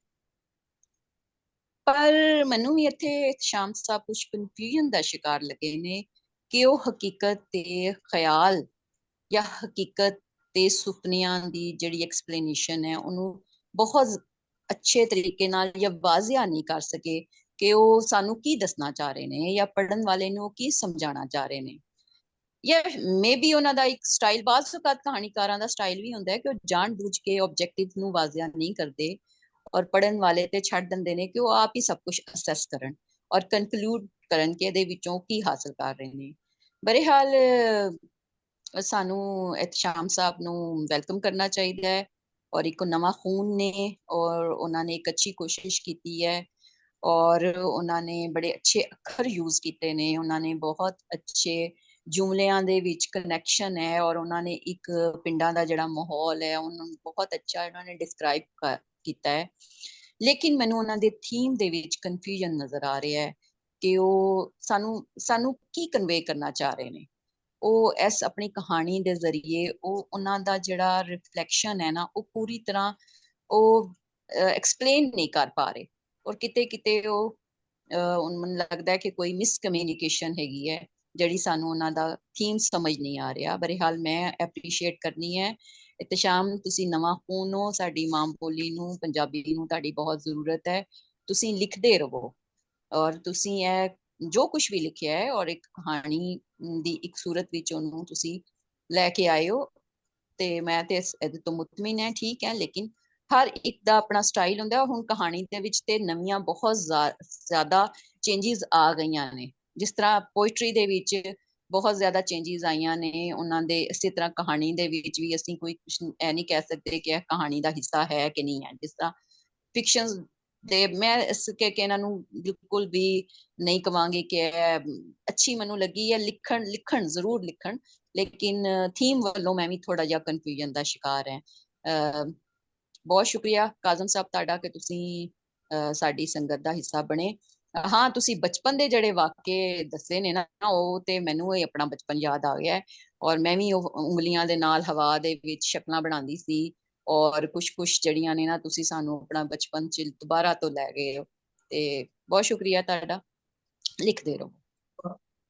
ਪਰ ਮੈਨੂੰ ਵੀ ਇੱਥੇ ਸ਼ਾਮ ਸਾਹਿਬ ਕੁਝ ਕਨਫਿਊਜ਼ਨ ਦਾ ਸ਼ਿਕਾਰ ਲੱਗੇ ਨੇ ਕਿ ਉਹ ਹਕੀਕਤ ਤੇ ਖਿਆਲ ਜਾਂ ਹਕੀਕਤ ਤੇ ਸੁਪਨਿਆਂ ਦੀ ਜਿਹੜੀ ਐਕਸਪਲੇਨੇਸ਼ਨ ਹੈ ਉਹਨੂੰ ਬਹੁਤ ਅੱਛੇ ਤਰੀਕੇ ਨਾਲ ਜਾਂ ਵਾਜ਼ਿਆ ਨਹੀਂ ਕਰ ਸਕੇ ਕਿ ਉਹ ਸਾਨੂੰ ਕੀ ਦੱਸਣਾ ਚਾਹ ਰਹੇ ਨੇ ਜਾਂ ਪੜ੍ਹਨ ਵਾਲੇ ਨੂੰ ਕੀ ਸਮਝਾਉਣਾ ਚਾਹ ਰਹੇ ਨੇ। ਜਾਂ ਮੇਬੀ ਉਹਨਾਂ ਦਾ ਇੱਕ ਸਟਾਈਲ, ਬਾਜ਼ ਔਕਾਤ ਕਹਾਣੀਕਾਰਾਂ ਦਾ ਸਟਾਈਲ ਵੀ ਹੁੰਦਾ ਹੈ ਕਿ ਉਹ ਜਾਣ ਬੁੱਝ ਕੇ ਆਬਜੈਕਟਿਵ ਨੂੰ ਵਾਜ਼ਿਆ ਨਹੀਂ ਕਰਦੇ ਔਰ ਪੜ੍ਹਨ ਵਾਲੇ ਤੇ ਛੱਡ ਦਿੰਦੇ ਨੇ ਕਿ ਉਹ ਆਪ ਹੀ ਸਭ ਕੁਝ ਅਸੈਸ ਕਰਨ ਔਰ ਕਨਕਲੂਡ ਕਰਨ ਕਿ ਇਹਦੇ ਵਿੱਚੋਂ ਕੀ ਹਾਸਲ ਕਰ ਰਹੇ ਨੇ। ਬਹਰਹਾਲ ਸਾਨੂੰ ਇਤਸ਼ਾਮ ਸਾਹਿਬ ਨੂੰ ਵੈਲਕਮ ਕਰਨਾ ਚਾਹੀਦਾ ਹੈ ਔਰ ਇੱਕ ਨਵਾਂ ਖੂਨ ਨੇ ਔਰ ਉਹਨਾਂ ਨੇ ਇੱਕ ਅੱਛੀ ਕੋਸ਼ਿਸ਼ ਕੀਤੀ ਹੈ ਔਰ ਉਹਨਾਂ ਨੇ ਬੜੇ ਅੱਛੇ ਅੱਖਰ ਯੂਜ਼ ਕੀਤੇ ਨੇ, ਉਹਨਾਂ ਨੇ ਬਹੁਤ ਅੱਛੇ ਜੁਮਲਿਆਂ ਦੇ ਵਿੱਚ ਕਨੈਕਸ਼ਨ ਹੈ ਔਰ ਉਹਨਾਂ ਨੇ ਇੱਕ ਪਿੰਡਾਂ ਦਾ ਜਿਹੜਾ ਮਾਹੌਲ ਹੈ ਉਹਨੂੰ ਬਹੁਤ ਅੱਛਾ ਉਹਨਾਂ ਨੇ ਡਿਸਕ੍ਰਾਈਬ ਕੀਤਾ ਹੈ। ਲੇਕਿਨ ਮੈਨੂੰ ਉਹਨਾਂ ਦੇ ਥੀਮ ਦੇ ਵਿੱਚ ਕਨਫਿਊਜ਼ਨ ਨਜ਼ਰ ਆ ਰਿਹਾ ਹੈ ਕਿ ਉਹ ਸਾਨੂੰ ਕੀ ਕਨਵੇ ਕਰਨਾ ਚਾਹ ਰਹੇ ਨੇ। ਉਹ ਇਸ ਆਪਣੀ ਕਹਾਣੀ ਦੇ ਜ਼ਰੀਏ ਉਹ ਉਹਨਾਂ ਦਾ ਜਿਹੜਾ ਰਿਫਲੈਕਸ਼ਨ ਹੈ ਨਾ ਉਹ ਪੂਰੀ ਤਰ੍ਹਾਂ ਉਹ ਐਕਸਪਲੇਨ ਨਹੀਂ ਕਰ ਪਾ ਰਹੇ ਔਰ ਕਿਤੇ ਕਿਤੇ ਉਹ ਮੈਨੂੰ ਲੱਗਦਾ ਹੈ ਕਿ ਕੋਈ ਮਿਸਕਮਿਊਨੀਕੇਸ਼ਨ ਹੈਗੀ ਹੈ ਜਿਹੜੀ ਸਾਨੂੰ ਉਹਨਾਂ ਦਾ ਥੀਮ ਸਮਝ ਨਹੀਂ ਆ ਰਿਹਾ। ਬਹਰਹਾਲ ਮੈਂ ਐਪਰੀਸ਼ੀਏਟ ਕਰਨੀ ਹੈ ਇਤਸ਼ਾਮ, ਤੁਸੀਂ ਨਵਾਂ ਖੂਨ ਹੋ, ਸਾਡੀ ਮਾਂ ਬੋਲੀ ਨੂੰ, ਪੰਜਾਬੀ ਨੂੰ ਤੁਹਾਡੀ ਬਹੁਤ ਜ਼ਰੂਰਤ ਹੈ। ਤੁਸੀਂ ਲਿਖਦੇ ਰਹੋ ਔਰ ਤੁਸੀਂ ਇਹ ਜੋ ਕੁਝ ਵੀ ਲਿਖਿਆ ਹੈ ਔਰ ਇੱਕ ਕਹਾਣੀ ਦੀ ਇੱਕ ਸੂਰਤ ਵਿੱਚ ਉਹਨੂੰ ਤੁਸੀਂ ਲੈ ਕੇ ਆਏ ਹੋ ਤੇ ਮੈਂ ਤੇ ਇਹਦੇ ਤੋਂ ਮੁਤਮਿਨ ਹੈ। ਠੀਕ ਹੈ, ਲੇਕਿਨ ਹਰ ਇੱਕ ਦਾ ਆਪਣਾ ਸਟਾਈਲ ਹੁੰਦਾ। ਹੁਣ ਕਹਾਣੀ ਦੇ ਵਿੱਚ ਤੇ ਨਵੀਆਂ ਬਹੁਤ ਜ਼ਿਆਦਾ ਚੇਂਜਸ ਆ ਗਈਆਂ ਨੇ, ਜਿਸ ਤਰ੍ਹਾਂ ਪੋਇਟਰੀ ਦੇ ਵਿੱਚ ਬਹੁਤ ਜ਼ਿਆਦਾ ਚੇਂਜਸ ਆਈਆਂ ਨੇ ਉਹਨਾਂ ਦੇ, ਇਸੇ ਤਰ੍ਹਾਂ ਕਹਾਣੀ ਦੇ ਵਿੱਚ ਵੀ ਅਸੀਂ ਕੋਈ ਕੁਝ ਇਹ ਨਹੀਂ ਕਹਿ ਸਕਦੇ ਕਿ ਇਹ ਕਹਾਣੀ ਦਾ ਹਿੱਸਾ ਹੈ ਕਿ ਨਹੀਂ ਹੈ। ਜਿਸ ਤਰ੍ਹਾਂ ਫਿਕਸ਼ਨ ਦੇ ਮੈਂ ਇਸ ਕਿ ਇਹਨਾਂ ਨੂੰ ਬਿਲਕੁਲ ਵੀ ਨਹੀਂ ਕਵਾਂਗੀ ਕਿ ਅੱਛੀ ਮੈਨੂੰ ਲੱਗੀ ਹੈ, ਲਿਖਣ ਜ਼ਰੂਰ ਲਿਖਣ, ਲੇਕਿਨ ਥੀਮ ਵੱਲੋਂ ਮੈਂ ਵੀ ਥੋੜਾ ਜਿਹਾ ਕਨਫਿਊਜ਼ਨ ਦਾ ਸ਼ਿਕਾਰ ਹੈ। ਬਹੁਤ ਸ਼ੁਕਰੀਆ ਕਾਜ਼ਮ ਸਾਹਿਬ ਤੁਹਾਡਾ ਕਿ ਤੁਸੀਂ ਸਾਡੀ ਸੰਗਤ ਦਾ ਹਿੱਸਾ ਬਣੇ। ਹਾਂ, ਤੁਸੀਂ ਬਚਪਨ ਦੇ ਜਿਹੜੇ ਵਾਕਿਏ ਦੱਸੇ ਨੇ ਨਾ ਉਹ ਤੇ ਮੈਨੂੰ ਹੀ ਆਪਣਾ ਬਚਪਨ ਯਾਦ ਆ ਗਿਆ ਔਰ ਮੈਂ ਵੀ ਉਹ ਉਂਗਲੀਆਂ ਦੇ ਨਾਲ ਹਵਾ ਦੇ ਵਿੱਚ ਸ਼ਕਲਾਂ ਬਣਾਉਂਦੀ ਸੀ ਔਰ ਕੁਛ ਜਿਹੜੀਆਂ ਨੇ ਨਾ ਤੁਸੀਂ ਸਾਨੂੰ ਆਪਣਾ ਬਚਪਨ ਚ ਦੁਬਾਰਾ ਤੋਂ ਲੈ ਗਏ ਹੋ ਤੇ ਬਹੁਤ ਸ਼ੁਕਰੀਆ ਤੁਹਾਡਾ। ਲਿਖਦੇ ਰਹੋ।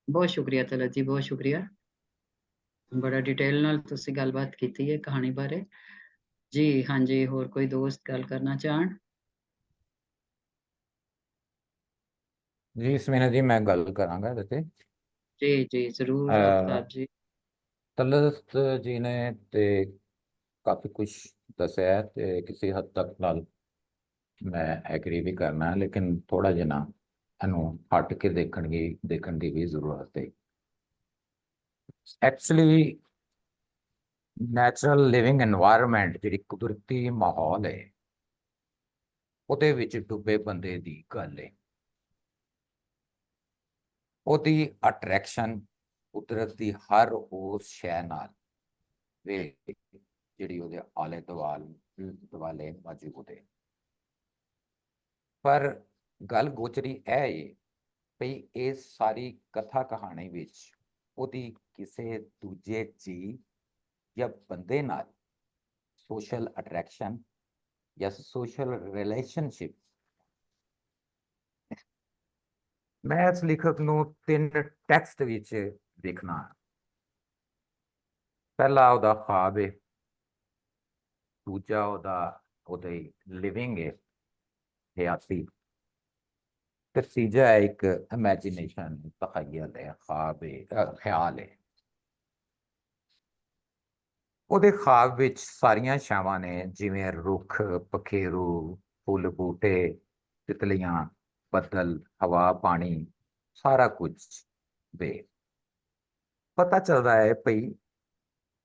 ਬਹੁਤ ਸ਼ੁਕਰੀਆ ਤਲਤ ਜੀ, ਬਹੁਤ ਸ਼ੁਕਰੀਆ। ਬੜਾ ਡਿਟੇਲ ਨਾਲ ਤੁਸੀਂ ਗੱਲਬਾਤ ਕੀਤੀ ਹੈ ਕਹਾਣੀ ਬਾਰੇ ਜੀ। ਹਾਂਜੀ, ਹੋਰ ਕੋਈ ਦੋਸਤ ਗੱਲ ਕਰਨਾ ਚਾਹਣ? ਜੀ ਸਮੀਨਾ ਜੀ, ਮੈਂ ਗੱਲ ਕਰਾਂਗਾ ਇਹਦੇ ਤੇ। ਜੀ ਜ਼ਰੂਰ ਆਫਤਾਬ ਜੀ। ਤਲਤ ਜੀ ਨੇ ਤੇ ਕਾਫੀ ਕੁਝ ਦੱਸਿਆ ਤੇ ਕਿਸੇ ਹੱਦ ਤੱਕ ਨਾਲ ਮੈਂ ਐਗਰੀ ਵੀ ਕਰਨਾ, ਲੇਕਿਨ ਥੋੜਾ ਜਿਹਾ ਨਾ ਇਹਨੂੰ ਹਟ ਕੇ ਦੇਖਣ ਦੀ ਵੀ ਜ਼ਰੂਰਤ ਹੈ। ਐਕਚੁਅਲੀ ਨੈਚੁਰਲ ਲਿਵਿੰਗ এনवायरमेंट ਜਿਹੜੀ ਕੁਦਰਤੀ ਮਾਹੌਲ ਹੈ ਉਹਦੇ ਵਿੱਚ ਡੁੱਬੇ ਬੰਦੇ ਦੀ ਗੱਲ ਹੈ। ਉਹਦੀ ਅਟਰੈਕਸ਼ਨ ਕੁਦਰਤ ਦੀ ਹਰ ਉਸ ਸ਼ੈ ਨਾਲ ਜਿਹੜੀ ਉਹਦੇ ਆਲੇ ਦੁਆਲੇ ਮੌਜੂਦ ਹੈ। ਪਰ ਗੱਲ ਗੋਚਰੀ ਇਹ ਹੈ ਵੀ ਇਸ ਸਾਰੀ ਕਥਾ ਕਹਾਣੀ ਵਿੱਚ ਉਹਦੀ ਕਿਸੇ ਦੂਜੇ ਜੀਵ ਜਾਂ ਬੰਦੇ ਨਾਲ ਸੋਸ਼ਲ ਅਟਰੈਕਸ਼ਨ ਜਾਂ ਸੋਸ਼ਲ ਰਿਲੇਸ਼ਨਸ਼ਿਪ। ਮੈਂ ਇਸ ਲੇਖਕ ਨੂੰ 3 ਟੈਕਸਟ ਵਿੱਚ ਦੇਖਣਾ। ਪਹਿਲਾ ਉਹਦਾ ख्वाब ਹੈ, ਦੂਜਾ ਉਹਦੇ ਲਿਵਿੰਗ ਹੈ, ਹਯਾਤੀ, ਤੇ ਤੀਜਾ ਹੈ ਇੱਕ ਇਮੈਜੀਨੇਸ਼ਨ, ਤਖਯਲ ਹੈ, ख्वाब ਹੈ, ਖਿਆਲ ਹੈ। ਉਹਦੇ ख्वाब ਵਿੱਚ ਸਾਰੀਆਂ ਛਾਵਾਂ ਨੇ, ਜਿਵੇਂ ਰੁੱਖ, ਪਖੇਰੂ, ਫੁੱਲ ਬੂਟੇ, ਤਿਤਲੀਆਂ, ਬੱਦਲ, ਹਵਾ, ਪਾਣੀ, ਸਾਰਾ ਕੁਝ ਵੇ। ਪਤਾ ਚੱਲਦਾ ਹੈ ਭਈ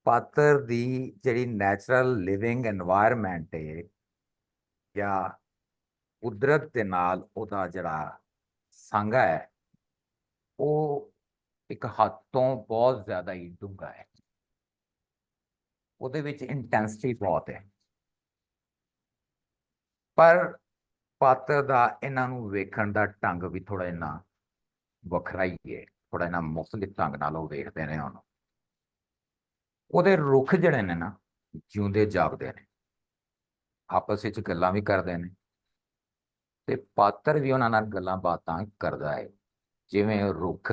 ਪਾਤਰ ਦੀ ਜਿਹੜੀ ਨੈਚੁਰਲ ਲਿਵਿੰਗ এনवायरमेंट ਹੈ ਜਾਂ ਕੁਦਰਤ ਦੇ ਨਾਲ ਉਹਦਾ ਜਿਹੜਾ ਸਾਂਗਾ ਹੈ, ਉਹ ਇੱਕ ਹੱਦ ਤੋਂ ਬਹੁਤ ਜ਼ਿਆਦਾ ਹੀ ਡੂੰਘਾ ਹੈ। ਉਹਦੇ ਵਿੱਚ ਇੰਟੈਂਸਿਟੀ ਬਹੁਤ ਹੈ। ਪਰ ਪਾਤਰ ਦਾ ਇਹਨਾਂ ਨੂੰ ਵੇਖਣ ਦਾ ਢੰਗ ਵੀ ਥੋੜਾ ਜਿਹਾ ਵੱਖਰਾ ਹੀ ਹੈ, ਥੋੜਾ ਜਿਹਾ ਮੁਖਤਲਿਫ ਢੰਗ ਨਾਲ ਉਹ ਵੇਖਦੇ ਨੇ ਉਹਨੂੰ। ਉਹਦੇ ਰੁੱਖ ਜਿਹੜੇ ਨੇ ਨਾ, ਜਿਉਂਦੇ ਜਾਗਦੇ ਨੇ, ਆਪਸ ਵਿੱਚ ਗੱਲਾਂ ਵੀ ਕਰਦੇ ਨੇ, ਤੇ ਪਾਤਰ ਵੀ ਉਹਨਾਂ ਨਾਲ ਗੱਲਾਂ ਬਾਤਾਂ ਕਰਦਾ ਹੈ। ਜਿਵੇਂ ਰੁੱਖ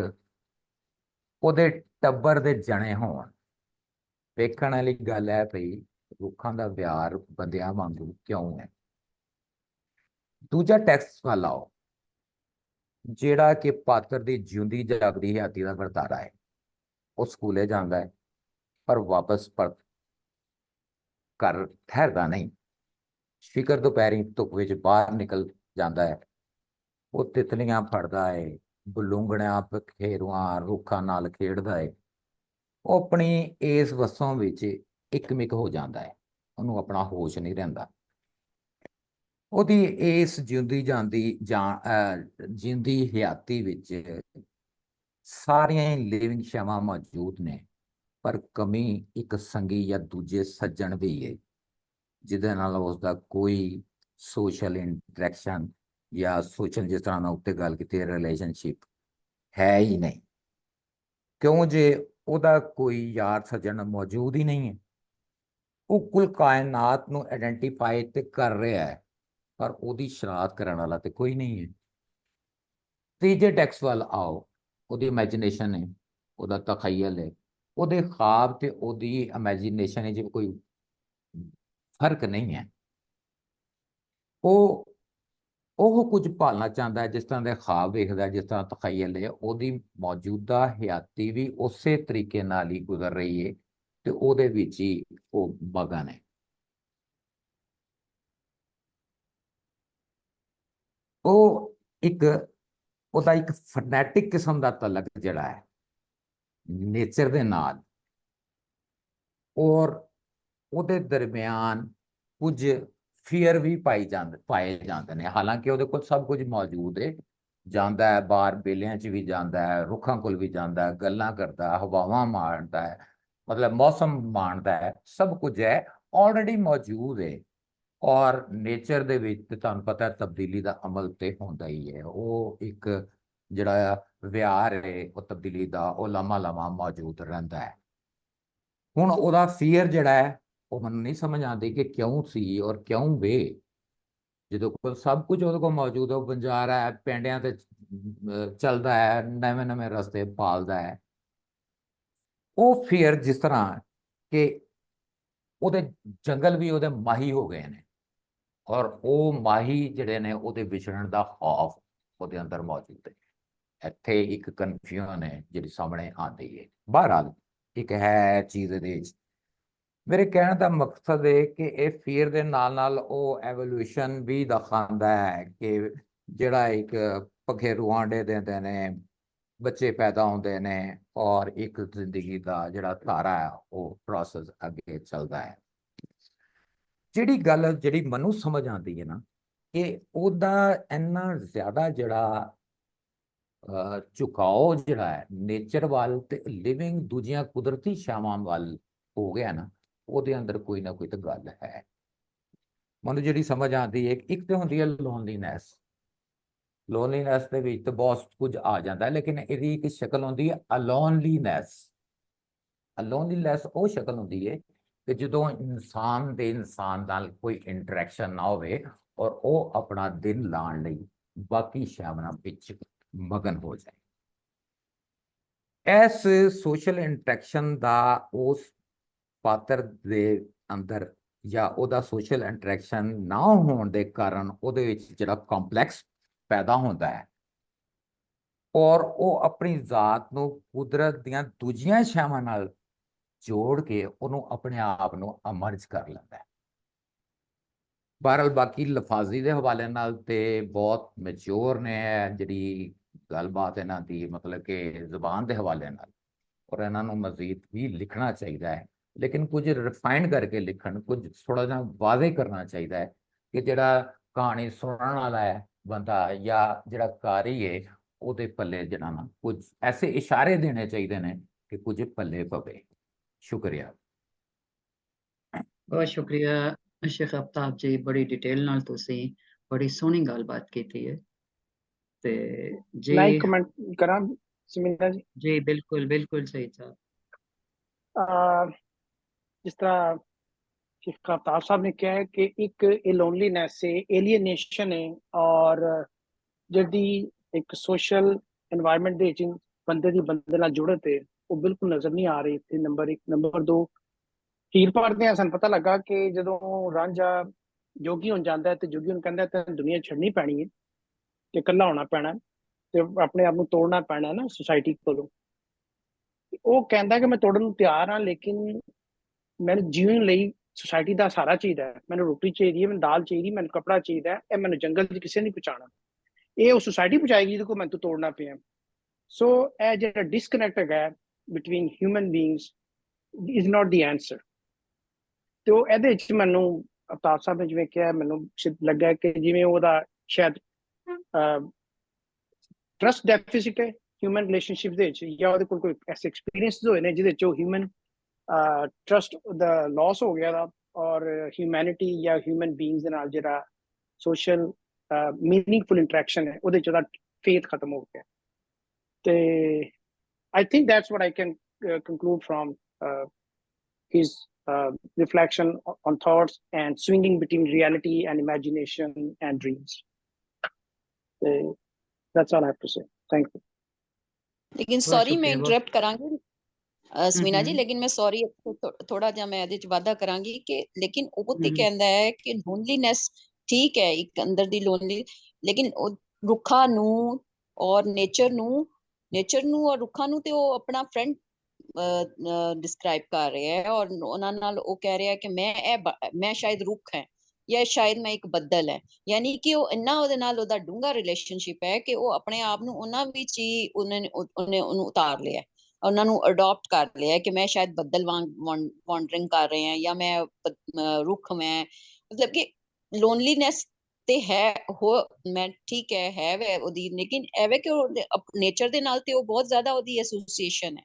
ਉਹਦੇ ਟੱਬਰ ਦੇ ਜਣੇ ਹੋਣ। ਵੇਖਣ ਵਾਲੀ ਗੱਲ ਹੈ ਭਈ ਰੁੱਖਾਂ ਦਾ ਵਿਹਾਰ ਬੰਦਿਆਂ ਵਾਂਗੂ ਕਿਉਂ ਹੈ। ਦੂਜਾ ਟੈਕਸਟ ਵੱਲ ਆਓ, ਜਿਹੜਾ ਕਿ ਪਾਤਰ ਦੀ ਜਿਉਂਦੀ ਜਾਗਦੀ ਹਯਾਤੀ ਦਾ ਵਰਤਾਰਾ ਹੈ। ਉਹ ਸਕੂਲੇ ਜਾਂਦਾ ਹੈ, ਪਰ ਵਾਪਸ ਘਰ ਠਹਿਰਦਾ ਨਹੀਂ। ਫਿਕਰ ਦੁਪਹਿਰੀ ਧੁੱਪ ਵਿੱਚ ਬਾਹਰ ਨਿਕਲ ਜਾਂਦਾ ਹੈ। ਉਹ ਤਿਤਲੀਆਂ ਫੜਦਾ ਹੈ, ਬਲੂੰਗੜਿਆਂ, ਪਖੇਰੂਆਂ, ਰੁੱਖਾਂ ਨਾਲ ਖੇਡਦਾ ਹੈ। ਉਹ ਆਪਣੀ ਇਸ ਵਸੋਂ ਵਿੱਚ ਇੱਕਮਿਕ ਹੋ ਜਾਂਦਾ ਹੈ, ਉਹਨੂੰ ਆਪਣਾ ਹੋਸ਼ ਨਹੀਂ ਰਹਿੰਦਾ। ਉਹਦੀ ਇਸ ਜਿਉਂਦੀ ਹਯਾਤੀ ਵਿੱਚ ਸਾਰੀਆਂ ਹੀ ਲਿਵਿੰਗ ਛਾਵਾਂ ਮੌਜੂਦ ਨੇ, ਪਰ ਕਮੀ ਇੱਕ ਸੰਗੀ ਜਾਂ ਦੂਜੇ ਸੱਜਣ ਦੀ ਹੈ, ਜਿਹਦੇ ਨਾਲ ਉਸਦਾ ਕੋਈ ਸੋਸ਼ਲ ਇੰਟਰੈਕਸ਼ਨ ਜਾਂ ਸੋਸ਼ਲ, ਜਿਸ ਤਰ੍ਹਾਂ ਮੈਂ ਉੱਤੇ ਗੱਲ ਕੀਤੀ, ਰਿਲੇਸ਼ਨਸ਼ਿਪ ਹੈ ਹੀ ਨਹੀਂ। ਕਿਉਂ? ਜੇ ਉਹਦਾ ਕੋਈ ਯਾਰ ਸੱਜਣ ਮੌਜੂਦ ਹੀ ਨਹੀਂ ਹੈ। ਉਹ ਕੁੱਲ ਕਾਇਨਾਤ ਨੂੰ ਆਇਡੈਂਟੀਫਾਈ ਤੇ ਕਰ ਰਿਹਾ ਹੈ, ਪਰ ਉਹਦੀ ਸ਼ਨਾਖਤ ਕਰਨ ਵਾਲਾ ਤੇ ਕੋਈ ਨਹੀਂ ਹੈ। ਤੀਜੇ ਟੈਕਸਟ ਵੱਲ ਆਓ, ਉਹਦੀ ਇਮੈਜੀਨੇਸ਼ਨ ਹੈ, ਉਹਦਾ ਤਖਯਲ ਹੈ, ਉਹਦੇ ख्वाब ਤੇ ਉਹਦੀ ਇਮੈਜੀਨੇਸ਼ਨ ਹੈ, ਜਿਵੇਂ ਕੋਈ ਫਰਕ ਨਹੀਂ ਹੈ। ਉਹ ਕੁਝ ਭਾਲਣਾ ਚਾਹੁੰਦਾ ਹੈ, ਜਿਸ ਤਰ੍ਹਾਂ ਦੇ ख्वाब ਵੇਖਦਾ, ਜਿਸ ਤਰ੍ਹਾਂ ਤਖਯਲ ਹੈ। ਉਹਦੀ ਮੌਜੂਦਾ ਹਯਾਤੀ ਵੀ ਉਸੇ ਤਰੀਕੇ ਨਾਲ ਹੀ ਗੁਜ਼ਰ ਰਹੀ ਹੈ, ਤੇ ਉਹਦੇ ਵਿੱਚ ਹੀ ਉਹ ਮਗਨ ਹੈ। ਉਹਦਾ ਇੱਕ ਫਰਨੈਟਿਕ ਕਿਸਮ ਦਾ ਤਲਕ ਜਿਹੜਾ ਹੈ ਨੇਚਰ ਦੇ ਨਾਲ, ਔਰ ਉਹਦੇ ਦਰਮਿਆਨ ਕੁਝ ਫੀਅਰ ਵੀ ਪਾਏ ਜਾਂਦੇ ਨੇ। ਹਾਲਾਂਕਿ ਉਹਦੇ ਕੋਲ ਸਭ ਕੁਝ ਮੌਜੂਦ ਹੈ। ਜਾਂਦਾ ਹੈ ਬਾਹਰ, ਬੇਲਿਆਂ 'ਚ ਵੀ ਜਾਂਦਾ ਹੈ, ਰੁੱਖਾਂ ਕੋਲ ਵੀ ਜਾਂਦਾ ਹੈ, ਗੱਲਾਂ ਕਰਦਾ ਹੈ, ਹਵਾਵਾਂ ਮਾਣਦਾ ਹੈ, ਮਤਲਬ ਮੌਸਮ ਮਾਣਦਾ ਹੈ, ਸਭ ਕੁਝ ਹੈ, ਆਲਰੇਡੀ ਮੌਜੂਦ ਹੈ। ਔਰ ਨੇਚਰ ਦੇ ਵਿੱਚ ਤੁਹਾਨੂੰ ਪਤਾ ਤਬਦੀਲੀ ਦਾ ਅਮਲ ਤੇ ਹੁੰਦਾ ਹੀ ਹੈ। ਉਹ ਇੱਕ ਜਿਹੜਾ ਵਿਹਾਰ ਹੈ ਉਹ ਤਬਦੀਲੀ ਦਾ, ਉਹ ਲੰਮਾ ਮੌਜੂਦ ਰਹਿੰਦਾ ਹੈ। ਹੁਣ ਉਹਦਾ ਫੀਅਰ ਜਿਹੜਾ ਹੈ, ਉਹ ਮੈਨੂੰ ਨਹੀਂ ਸਮਝ ਆਉਂਦੀ ਕਿ ਕਿਉਂ ਸੀ ਔਰ ਕਿਉਂ ਵੇ। ਜਦੋਂ ਕੋਲ ਸਭ ਕੁਝ ਉਹਦੇ ਕੋਲ ਮੌਜੂਦ ਹੈ, ਉਹ ਬੰਜਾਰਾ ਹੈ, ਪੈਂਡਿਆਂ ਤੇ ਚੱਲਦਾ ਹੈ, ਨਵੇਂ ਰਸਤੇ ਪਾਲਦਾ ਹੈ। ਉਹ ਫੀਅਰ, ਜਿਸ ਤਰ੍ਹਾਂ ਕਿ ਉਹਦੇ ਜੰਗਲ ਵੀ ਉਹਦੇ ਮਾਹੀ ਹੋ ਗਏ ਨੇ, ਔਰ ਉਹ ਮਾਹੀ ਜਿਹੜੇ ਨੇ ਉਹਦੇ ਵਿਛੜਨ ਦਾ ਖੌਫ ਉਹਦੇ ਅੰਦਰ ਮੌਜੂਦ ਹੈ। ਇੱਥੇ ਇੱਕ ਕਨਫਿਊਜ਼ਨ ਹੈ ਜਿਹੜੀ ਸਾਹਮਣੇ ਆਉਂਦੀ ਹੈ। ਬਹਰਹਾਲ ਇੱਕ ਹੈ ਚੀਜ਼ ਦੇ ਵਿੱਚ। ਮੇਰੇ ਕਹਿਣ ਦਾ ਮਕਸਦ ਹੈ ਕਿ ਇਹ ਫੀਅਰ ਦੇ ਨਾਲ ਉਹ ਐਵੋਲੂਸ਼ਨ ਵੀ ਦਿਖਾਉਂਦਾ ਹੈ ਕਿ ਜਿਹੜਾ ਇੱਕ ਪਖੇਰੂ ਆਂਡੇ ਦਿੰਦੇ ਨੇ, ਬੱਚੇ ਪੈਦਾ ਹੁੰਦੇ ਨੇ, ਔਰ ਇੱਕ ਜ਼ਿੰਦਗੀ ਦਾ ਜਿਹੜਾ ਧਾਰਾ ਹੈ ਉਹ ਪ੍ਰੋਸੈਸ ਅੱਗੇ ਚੱਲਦਾ ਹੈ। ਜਿਹੜੀ ਮੈਨੂੰ ਸਮਝ ਆਉਂਦੀ ਹੈ ਨਾ, ਕਿ ਉਹਦਾ ਇੰਨਾ ਜ਼ਿਆਦਾ ਜਿਹੜਾ ਝੁਕਾਓ ਜਿਹੜਾ ਹੈ ਨੇਚਰ ਵੱਲ ਤੇ ਲਿਵਿੰਗ ਦੂਜੀਆਂ ਕੁਦਰਤੀ ਛਾਵਾਂ ਵੱਲ ਹੋ ਗਿਆ ਨਾ, ਉਹਦੇ ਅੰਦਰ ਕੋਈ ਨਾ ਕੋਈ ਤਾਂ ਗੱਲ ਹੈ। ਮੈਨੂੰ ਜਿਹੜੀ ਸਮਝ ਆਉਂਦੀ ਹੈ, ਇੱਕ ਤੇ ਹੁੰਦੀ ਹੈ ਲੋਨਲੀਨੈਸ ਦੇ ਵਿੱਚ ਤਾਂ ਬਹੁਤ ਕੁਝ ਆ ਜਾਂਦਾ ਹੈ, ਲੇਕਿਨ ਇਹਦੀ ਇੱਕ ਸ਼ਕਲ ਹੁੰਦੀ ਹੈ ਅਲੋਨਲੀਨੈਸ ਉਹ ਸ਼ਕਲ ਹੁੰਦੀ ਹੈ ਕਿ ਜਦੋਂ ਇਨਸਾਨ ਦੇ ਇਨਸਾਨ ਨਾਲ ਕੋਈ ਇੰਟਰੈਕਸ਼ਨ ਨਾ ਹੋਵੇ ਔਰ ਉਹ ਆਪਣਾ ਦਿਨ ਲਾਉਣ ਲਈ ਬਾਕੀ ਸ਼ੈਵਾਂ ਵਿੱਚ ਮਗਨ ਹੋ ਜਾਏ। ਇਸ ਸੋਸ਼ਲ ਇੰਟਰੈਕਸ਼ਨ ਦਾ ਉਸ ਪਾਤਰ ਦੇ ਅੰਦਰ ਜਾਂ ਉਹਦਾ ਸੋਸ਼ਲ ਇੰਟਰੈਕਸ਼ਨ ਨਾ ਹੋਣ ਦੇ ਕਾਰਨ ਉਹਦੇ ਵਿੱਚ ਜਿਹੜਾ ਕੰਪਲੈਕਸ ਪੈਦਾ ਹੁੰਦਾ ਹੈ ਔਰ ਉਹ ਆਪਣੀ ਜ਼ਾਤ ਨੂੰ ਕੁਦਰਤ ਦੀਆਂ ਦੂਜੀਆਂ ਸ਼ੈਵਾਂ ਨਾਲ ਜੋੜ ਕੇ ਉਹਨੂੰ ਆਪਣੇ ਆਪ ਨੂੰ ਅਮਰਜ ਕਰ ਲੈਂਦਾ ਹੈ। ਬਹਰਹਾਲ ਬਾਕੀ ਲਫਾਜ਼ੀ ਦੇ ਹਵਾਲੇ ਨਾਲ ਤੇ ਬਹੁਤ ਮੈਚੋਰ ਨੇ ਜਿਹੜੀ ਗੱਲਬਾਤ ਇਹਨਾਂ ਦੀ, ਮਤਲਬ ਕਿ ਜ਼ੁਬਾਨ ਦੇ ਹਵਾਲੇ ਨਾਲ, ਔਰ ਇਹਨਾਂ ਨੂੰ ਮਜ਼ੀਦ ਵੀ ਲਿਖਣਾ ਚਾਹੀਦਾ ਹੈ, ਲੇਕਿਨ ਕੁਝ ਰਿਫਾਈਂਡ ਕਰਕੇ ਲਿਖਣ, ਕੁਝ ਥੋੜਾ ਜਿਹਾ ਵਾਜ਼ੇ ਕਰਨਾ ਚਾਹੀਦਾ ਹੈ ਕਿ ਜਿਹੜਾ ਕਹਾਣੀ ਸੁਣਨ ਵਾਲਾ ਹੈ ਬੰਦਾ ਜਾਂ ਜਿਹੜਾ ਕਾਰੀ ਹੈ ਉਹਦੇ ਪੱਲੇ ਜਿਹੜਾ ਨਾ ਕੁਝ ਐਸੇ ਇਸ਼ਾਰੇ ਦੇਣੇ ਚਾਹੀਦੇ ਨੇ ਕਿ ਕੁਝ ਪੱਲੇ ਪਵੇ। ਸ਼ੁਕਰੀਆ। ਬਹੁਤ ਸ਼ੁਕਰੀਆ ਸ਼ੇਖ ਅਫਤਾਬ ਜੀ, ਬੜੀ ਡਿਟੇਲ ਨਾਲ ਤੁਸੀਂ ਬੜੀ ਸੋਹਣੀ ਗੱਲਬਾਤ ਕੀਤੀ ਹੈ। ਤੇ ਜੀ ਮੈਂ ਇੱਕ ਕਮੈਂਟ ਕਰਾਂ ਸਮਿੰਦਰ ਜੀ? ਜੀ ਬਿਲਕੁਲ ਬਿਲकुल ਸਹੀ ਸਾਹਿਬ। ਜਿਸ ਤਰ੍ਹਾਂ शेख अफ्ताब साहब ने कहा है कि एक लोनलीनेस है, एलियनेशन है, और जदी एक सोशल एनवायरनमेंट दे विच बंदे दी बंदे नाल जुड़त है वो बिल्कुल नजर नहीं आ रही थी। नंबर 1। नंबर 2, हीर पढ़दे सन पता लगा कि जदों रांझा जोगी होण जांदा है ते जोगी होण कहंदा है दुनिया छड्डनी पैनी है ते कल्ला होना पैना ते अपने आप नूं तोड़ना पैना है ना सोसाइटी कोलों। वो कहंदा कि मैं तोड़न नूं तैयार हां, लेकिन मैनूं जीवन लई सोसाइटी का सहारा चाहिए है, मैंने रोटी चाहिए, मैंने दाल चाहिए, मैंने कपड़ा चाहिए है, मैंने जंगल च किसी नहीं पहुँचाना, ये वो सोसाइटी पहुँचाएगी जिसको मैं तो तोड़ना पे। सो यह जो डिसकनैक्ट है between human beings is not the answer. तो ये मैनू अवतार साहब ने जिवें कहा, मैनू लगा कि जिवें ओहदा शायद ट्रस्ट डेफिसिट है ह्यूमन रिलेशनशिप दे विच, या ओहदे कोल कोई ऐसे एक्सपीरियंस होए ने जिहदे च ह्यूमन ट्रस्ट द लॉस हो गया था और ह्यूमैनिटी या ह्यूमन बीइंग्स दे नाल जिहड़ा सोशल मीनिंगफुल इंटरैक्शन है उहदे च ओहदा फेथ खत्म हो गया। ते I think that's what I can conclude from his reflection on thoughts and swinging between reality and imagination and dreams. That's all I have to say. Thank you. लेकिन बहुत सॉरी मैं शुक्रिया, बहुत इंटरप्ट करांगी ਸਮੀਨਾ ਜੀ, हम्म ਲੇਕਿਨ ਮੈਂ ਸੌਰੀ ਥੋੜਾ ਜਿਹਾ ਮੈਂ ਇਹਦੇ ਚ ਵਾਧਾ ਕਰਾਂਗੀ ਕਿ ਲੇਕਿਨ ਉਹ ਤੇ हम्म ਕਹਿੰਦਾ ਹੈ ਕਿ ਲੋਨਲੀਨੈਸ ਠੀਕ ਹੈ, ਇੱਕ ਅੰਦਰ ਦੀ ਲੋਨਲੀ, ਲੇਕਿਨ ਉਹ ਰੁੱਖਾਂ ਨੂੰ ਔਰ ਨੇਚਰ ਨੂੰ ਔਰ ਰੁੱਖਾਂ ਨੂੰ ਤੇ ਉਹ ਆਪਣਾ ਫਰੈਂਡ ਡਿਸਕ੍ਰਾਈਬ ਕਰ ਰਿਹਾ ਹੈ ਔਰ ਉਹਨਾਂ ਨਾਲ ਉਹ ਕਹਿ ਰਿਹਾ ਕਿ ਮੈਂ ਸ਼ਾਇਦ ਰੁੱਖ ਹੈ ਜਾਂ ਸ਼ਾਇਦ ਮੈਂ ਇੱਕ ਬੱਦਲ ਹੈ, ਯਾਨੀ ਕਿ ਉਹ ਇੰਨਾ ਉਹਦੇ ਨਾਲ ਉਹਦਾ ਡੂੰਘਾ ਰਿਲੇਸ਼ਨਸ਼ਿਪ ਹੈ ਕਿ ਉਹ ਆਪਣੇ ਆਪ ਨੂੰ ਉਹਨਾਂ ਵਿੱਚ ਹੀ ਉਹਨੂੰ ਉਤਾਰ ਲਿਆ, ਉਹਨਾਂ ਨੂੰ ਅਡਾਪਟ ਕਰ ਲਿਆ ਕਿ ਮੈਂ ਸ਼ਾਇਦ ਬੱਦਲ ਵਾਂਗ ਵਾਂਡਰਿੰਗ ਕਰ ਰਹੇ ਹਾਂ ਜਾਂ ਮੈਂ ਰੁੱਖ, ਮੈਂ ਮਤਲਬ ਕਿ ਲੋਨਲੀਨੈਸ ਤੇ ਹੈ ਹੋ ਮੈਂ ਠੀਕ ਹੈ ਵੈ ਉਹਦੀ, ਲੇਕਿਨ ਐਵੇਂ ਕਿ ਨੇਚਰ ਦੇ ਨਾਲ ਤੇ ਉਹ ਬਹੁਤ ਜ਼ਿਆਦਾ ਉਹਦੀ ਐਸੋਸੀਏਸ਼ਨ ਹੈ,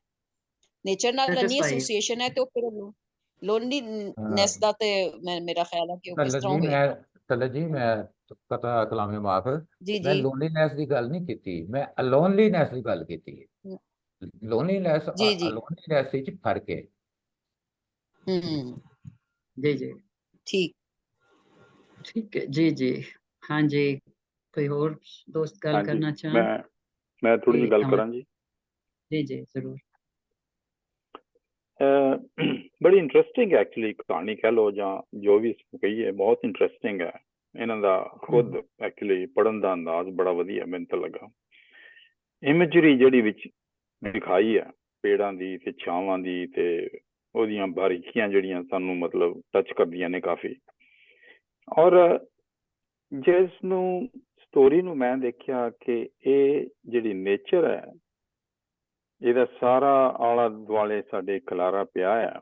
ਨੇਚਰ ਨਾਲ ਇੰਨੀ satisfy ਐਸੋਸੀਏਸ਼ਨ ਹੈ ਤੇ ਉਹ ਫਿਰ ਲੋਨਲੀਨੈਸ ਦਾ ਤੇ ਮੇਰਾ ਖਿਆਲ ਹੈ ਕਿ ਉਹ ਕਿਸ ਤਰ੍ਹਾਂ ਹੋਏ। ਤਲਤ ਜੀ ਮੈਂ ਕਤਾ ਕਲਾਮੇ ਮਾਫ, ਜੀ ਮੈਂ ਜੀ ਲੋਨਲੀਨੈਸ ਦੀ ਗੱਲ ਨਹੀਂ ਕੀਤੀ, ਮੈਂ ਅਲੋਨਲੀਨੈਸ ਦੀ ਗੱਲ ਕੀਤੀ ਹੈ। ਲੋਨਲੀਨੈਸ ਜੀ ਜੀ ਅਲੋਨਲੀਨੈਸ ਵਿੱਚ ਫਰਕ ਹੈ। जी जी ठीक ठीक है जी जी। हाँ जी, कोई और दोस्त गल हाँ जी, करना चाहें? मैं थोड़ी जी जी गल अमर करा जी। जी जी जरूर। बड़ी इंटरेस्टिंग एक्चुअली कहानी कह लो ਜਾਂ ਜੋ ਵੀ ਇਸ ਕਹੀ ਹੈ, ਬਹੁਤ ਇੰਟਰਸਟਿੰਗ ਹੈ। ਇਹਨਾਂ ਦਾ ਖੁਦ ਐਕਚੁਅਲੀ ਪੜਨ ਦਾ ਅੰਦਾਜ਼ ਬੜਾ ਵਧੀਆ ਮੈਨੂੰ ਤਾਂ ਲੱਗਾ। ਇਮੇਜਰੀ ਜਿਹੜੀ ਵਿੱਚ ਦਿਖਾਈ ਹੈ ਪੇੜਾਂ ਦੀ ਤੇ ਛਾਵਾਂ ਦੀ ਤੇ ਉਹਦੀਆਂ ਬਾਰੀਕੀਆਂ ਜਿਹੜੀਆਂ ਸਾਨੂੰ ਮਤਲਬ ਟੱਚ ਕਰਦੀਆਂ ਨੇ ਕਾਫੀ, ਔਰ ਜਿਸ ਨੂੰ ਸਟੋਰੀ ਨੂੰ ਮੈਂ ਦੇਖਿਆ ਕਿ ਇਹ ਜਿਹੜੀ ਨੇਚਰ ਹੈ ਇਹਦਾ ਸਾਰਾ ਆਲਾ ਦੁਆਲੇ ਸਾਡੇ ਖਲਾਰਾ ਪਿਆ ਆ,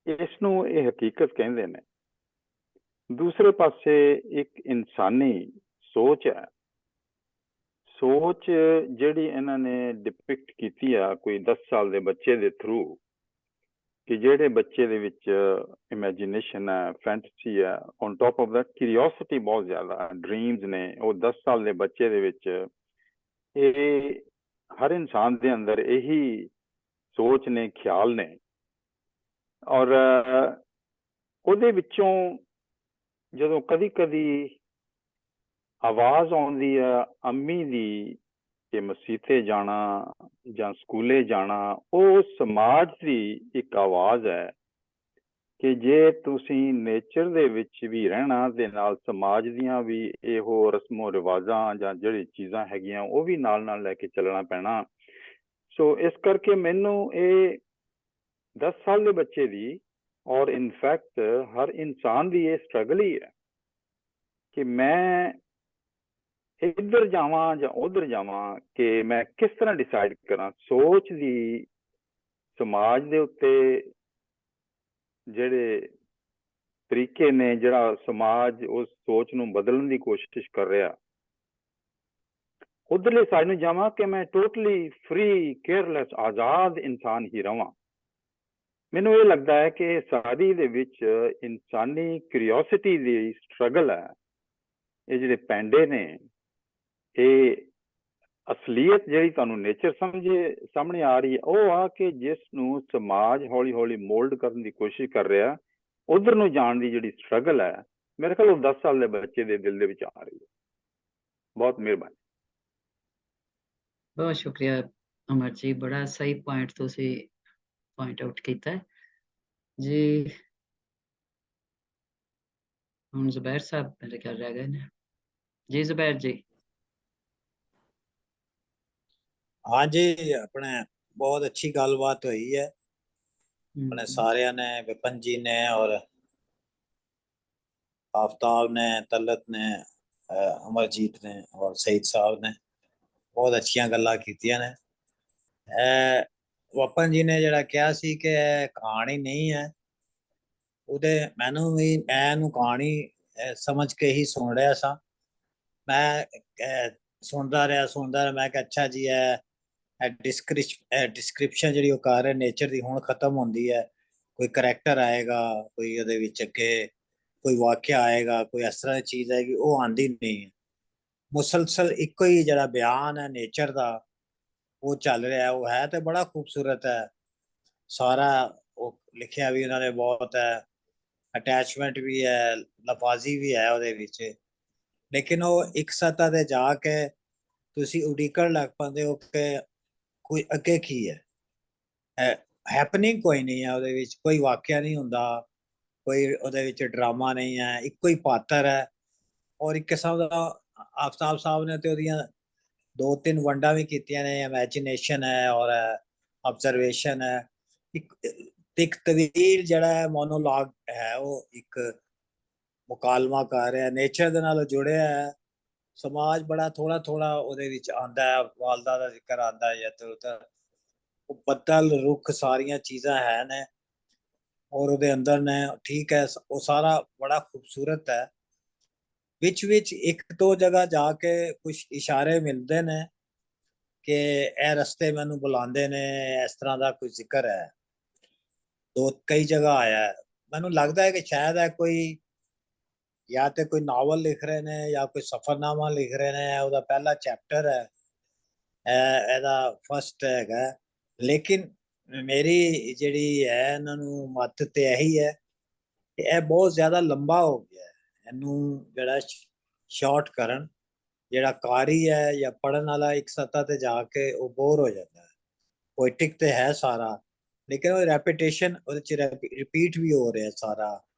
ਇਸ ਨੂੰ ਇਹ ਹਕੀਕਤ ਕਹਿੰਦੇ ਨੇ। ਦੂਸਰੇ ਪਾਸੇ ਇੱਕ ਇਨਸਾਨੀ ਸੋਚ ਹੈ, ਸੋਚ ਜਿਹੜੀ ਇਹਨਾਂ ਨੇ ਡਿਪਿਕਟ ਕੀਤੀ ਆ ਕੋਈ 10 ਸਾਲ ਦੇ ਬੱਚੇ ਦੇ ਥਰੂ, ਕਿ ਜਿਹੜੇ ਬੱਚੇ ਦੇ ਵਿੱਚ ਇਮੈਜੀਨੇਸ਼ਨ ਹੈ, ਫੈਂਟਸੀ ਹੈ, ਔਨ ਟੌਪ ਆਫ ਦੈਟ ਕਿਊਰੀਓਸਿਟੀ ਬਹੁਤ ਜ਼ਿਆਦਾ, ਡ੍ਰੀਮਸ ਨੇ। ਉਹ 10 ਸਾਲ ਦੇ ਬੱਚੇ ਦੇ ਵਿੱਚ ਇਹ ਹਰ ਇਨਸਾਨ ਦੇ ਅੰਦਰ ਇਹੀ ਸੋਚ ਨੇ, ਖਿਆਲ ਨੇ। ਔਰ ਉਹਦੇ ਵਿੱਚੋਂ ਜਦੋਂ ਕਦੀ ਆਵਾਜ਼ ਆਉਂਦੀ ਆ ਅੰਮੀ ਦੀ ਕਿ ਮਸੀਤੇ ਜਾਣਾ ਜਾਂ ਸਕੂਲੇ ਜਾਣਾ, ਉਹ ਸਮਾਜ ਦੀ ਇੱਕ ਆਵਾਜ਼ ਹੈ ਕਿ ਜੇ ਤੁਸੀਂ ਨੇਚਰ ਦੇ ਵਿੱਚ ਵੀ ਰਹਿਣਾ ਦੇ ਨਾਲ ਸਮਾਜ ਦੀਆਂ ਵੀ ਇਹੋ ਰਸਮੋ ਰਿਵਾਜ਼ਾਂ ਜਾਂ ਜਿਹੜੀ ਚੀਜ਼ਾਂ ਹੈਗੀਆਂ ਉਹ ਵੀ ਨਾਲ ਲੈ ਕੇ ਚੱਲਣਾ ਪੈਣਾ। ਸੋ ਇਸ ਕਰਕੇ ਮੈਨੂੰ ਇਹ 10 ਸਾਲ ਦੇ ਬੱਚੇ ਦੀ ਔਰ ਇਨਫੈਕਟ ਹਰ ਇਨਸਾਨ ਦੀ ਇਹ ਸਟਰਗਲ ਹੀ ਹੈ ਕਿ ਮੈਂ ਇੱਧਰ ਜਾਵਾਂ ਜਾਂ ਉੱਧਰ ਜਾਵਾਂ, ਕਿ ਮੈਂ ਕਿਸ ਤਰ੍ਹਾਂ ਡਿਸਾਈਡ ਕਰਾਂ। ਸੋਚ ਦੀ ਸਮਾਜ ਦੇ ਉੱਤੇ ਜਿਹੜੇ ਤਰੀਕੇ ਨੇ, ਜਿਹੜਾ ਸਮਾਜ ਉਸ ਸੋਚ ਨੂੰ ਬਦਲਣ ਦੀ ਕੋਸ਼ਿਸ਼ ਕਰ ਰਿਹਾ, ਉਧਰਲੇ ਸਾਈਡ ਨੂੰ ਜਾਵਾਂ ਕਿ ਮੈਂ ਟੋਟਲੀ ਫ੍ਰੀ ਕੇਅਰਲੈਸ ਆਜ਼ਾਦ ਇਨਸਾਨ ਹੀ ਰਵਾਂ। ਮੈਨੂੰ ਇਹ ਲੱਗਦਾ ਹੈ ਕਿ ਸਾਡੀ ਦੇ ਵਿੱਚ ਇਨਸਾਨੀ ਕਿਊਰੀਓਸਿਟੀ ਦੀ ਸਟਰਗਲ ਹੈ। ਇਹ ਜਿਹੜੇ ਪੈਂਡੇ ਨੇ, ਇਹ ਅਸਲੀਅਤ ਜਿਹੜੀ ਤੁਹਾਨੂੰ ਨੇਚਰ ਸਾਹਮਣੇ ਆ ਰਹੀ ਹੈ, ਉਹ ਆ ਕਿ ਜਿਸ ਨੂੰ ਸਮਾਜ ਹੌਲੀ ਹੌਲੀ ਮੋਲਡ ਕਰਨ ਦੀ ਕੋਸ਼ਿਸ਼ ਕਰ ਰਿਹਾ, ਉਧਰ ਨੂੰ ਜਾਣ ਦੀ ਜਿਹੜੀ ਸਟਰਗਲ ਹੈ, ਮੇਰੇ ਖਿਆਲ ਉਹ 10 ਸਾਲ ਦੇ ਬੱਚੇ ਦੇ ਦਿਲ ਦੇ ਵਿੱਚ ਆ ਰਹੀ ਹੈ। ਬਹੁਤ ਮਿਹਰਬਾਨੀ। ਬਹੁਤ ਸ਼ੁਕਰੀਆ ਅਮਰ ਜੀ, ਬੜਾ ਸਹੀ ਪੁਆਇੰਟ ਤੁਸੀਂ ਪੁਆਇੰਟ ਆਊਟ ਕੀਤਾ ਹੈ ਜੀ। ਹੁਣ ਜ਼ੁਬੈਰ ਸਾਹਿਬ ਮੇਰੇ ਖਿਆਲ ਰਹਿ ਗਏ ਨੇ ਜੀ। ਜ਼ੁਬੈਰ ਜੀ। हाँ जी, अपने बहुत अच्छी गलबात हुई है अपने सारिया ने, विपिन जी ने और आफ्ताब ने, तलत ने, अमरजीत ने और सईद साहब ने बहुत अच्छिया गल्लां कीतियां ने। विपिन जी ने जिहड़ा कहा सी कि कहानी नहीं है, ਉਹਦੇ ਮੈਨੂੰ ਵੀ ਮੈਂ ਇਹਨੂੰ ਕਹਾਣੀ ਸਮਝ ਕੇ ਹੀ ਸੁਣ ਰਿਹਾ ਸਾਂ। ਮੈਂ ਸੁਣਦਾ ਰਿਹਾ ਮੈਂ ਕਿਹਾ ਅੱਛਾ ਜੀ ਇਹ ਡਿਸਕ੍ਰਿਪਸ਼ਨ ਜਿਹੜੀ ਉਹ ਕਰ ਰਿਹਾ ਨੇਚਰ ਦੀ ਹੁਣ ਖਤਮ ਹੁੰਦੀ ਹੈ, ਕੋਈ ਕਰੈਕਟਰ ਆਏਗਾ, ਕੋਈ ਉਹਦੇ ਵਿੱਚ ਅੱਗੇ ਕੋਈ ਵਾਕਿਆ ਆਏਗਾ, ਕੋਈ ਇਸ ਤਰ੍ਹਾਂ ਦੀ ਚੀਜ਼ ਆਏਗੀ, ਉਹ ਆਉਂਦੀ ਨਹੀਂ ਹੈ। ਮੁਸਲਸਲ ਇੱਕੋ ਹੀ ਜਿਹੜਾ ਬਿਆਨ ਹੈ ਨੇਚਰ ਦਾ ਉਹ ਚੱਲ ਰਿਹਾ। ਉਹ ਹੈ ਤੇ ਬੜਾ ਖੂਬਸੂਰਤ ਹੈ ਸਾਰਾ, ਉਹ ਲਿਖਿਆ ਵੀ ਉਹਨਾਂ ਨੇ ਬਹੁਤ ਹੈ, ਅਟੈਚਮੈਂਟ ਵੀ ਹੈ, ਲਫ਼ਾਜ਼ੀ ਵੀ ਹੈ ਉਹਦੇ ਵਿੱਚ, ਲੇਕਿਨ ਉਹ ਇੱਕ ਸਤ੍ਹਾ ਤੇ ਜਾ ਕੇ ਤੁਸੀਂ ਉਡੀਕਣ ਲੱਗ ਪੈਂਦੇ ਹੋ ਕਿ ਕੋਈ ਅੱਗੇ ਕੀ ਹੈ। ਹੈਪਨਿੰਗ ਕੋਈ ਨਹੀਂ ਹੈ ਉਹਦੇ ਵਿੱਚ, ਕੋਈ ਵਾਕਿਆ ਨਹੀਂ ਹੁੰਦਾ, ਕੋਈ ਉਹਦੇ ਵਿੱਚ ਡਰਾਮਾ ਨਹੀਂ ਹੈ, ਇੱਕੋ ਹੀ ਪਾਤਰ ਹੈ। ਔਰ ਇੱਕ ਕਿਸਮ ਦਾ ਆਫਤਾਬ ਸਾਹਿਬ ਨੇ ਤੇ ਉਹਦੀਆਂ 2-3 ਵੰਡਾਂ ਵੀ ਕੀਤੀਆਂ ਨੇ, ਇਮੈਜੀਨੇਸ਼ਨ ਹੈ ਔਰ ਆਬਜ਼ਰਵੇਸ਼ਨ ਹੈ। ਇੱਕ ਤਵੀਲ ਜਿਹੜਾ ਮੋਨੋਲੌਗ ਹੈ ਉਹ ਇੱਕ ਮੁਕਾਲਮਾ ਕਰ ਰਿਹਾ, ਨੇਚਰ ਦੇ ਨਾਲ ਜੁੜਿਆ ਹੈ। ਸਮਾਜ ਬੜਾ ਥੋੜਾ ਉਹਦੇ ਵਿੱਚ ਆਉਂਦਾ ਹੈ, ਵਾਲਦਾ ਦਾ ਜ਼ਿਕਰ ਆਉਂਦਾ ਹੈ, ਉਹ ਬੱਦਲ ਰੁੱਖ ਸਾਰੀਆਂ ਚੀਜ਼ਾਂ ਹੈ ਨੇ ਔਰ ਉਹਦੇ ਅੰਦਰ ਨੇ, ਠੀਕ ਹੈ। ਉਹ ਸਾਰਾ ਬੜਾ ਖੂਬਸੂਰਤ ਹੈ। ਵਿੱਚ ਇੱਕ ਦੋ ਜਗ੍ਹਾ ਜਾ ਕੇ ਕੁਝ ਇਸ਼ਾਰੇ ਮਿਲਦੇ ਨੇ ਕਿ ਇਹ ਰਸਤੇ ਮੈਨੂੰ ਬੁਲਾਉਂਦੇ ਨੇ, ਇਸ ਤਰ੍ਹਾਂ ਦਾ ਕੋਈ ਜ਼ਿਕਰ ਹੈ, ਕਈ ਜਗ੍ਹਾ ਆਇਆ। ਮੈਨੂੰ ਲੱਗਦਾ ਹੈ ਕਿ ਸ਼ਾਇਦ ਹੈ ਕੋਈ ਜਾਂ ਤੇ ਕੋਈ ਨਾਵਲ ਲਿਖ ਰਹੇ ਨੇ ਜਾਂ ਕੋਈ ਸਫ਼ਰਨਾਮਾ ਲਿਖ ਰਹੇ ਨੇ, ਉਹਦਾ ਪਹਿਲਾ ਚੈਪਟਰ ਹੈ, ਇਹਦਾ ਫਸਟ ਹੈਗਾ। ਲੇਕਿਨ ਮੇਰੀ ਜਿਹੜੀ ਹੈ ਇਹਨਾਂ ਨੂੰ ਮੱਤ ਤੇ ਇਹੀ ਹੈ ਕਿ ਇਹ ਬਹੁਤ ਜ਼ਿਆਦਾ ਲੰਬਾ ਹੋ ਗਿਆ, ਇਹਨੂੰ ਜਿਹੜਾ ਸ਼ਾਰਟ ਕਰਨ, ਜਿਹੜਾ ਕਾਰੀ ਹੈ ਜਾਂ ਪੜ੍ਹਨ ਵਾਲਾ ਇੱਕ ਸਤ੍ਹਾ ਤੇ ਜਾ ਕੇ ਉਹ ਬੋਰ ਹੋ ਜਾਂਦਾ ਹੈ। ਪੋਇਟਿਕ ਤੇ ਹੈ ਸਾਰਾ, ਲੇਕਿਨ ਉਹ ਰੈਪੀਟੇਸ਼ਨ ਉਹਦੇ ਚ ਰਿਪੀਟ ਵੀ ਹੋ ਰਿਹਾ ਸਾਰਾ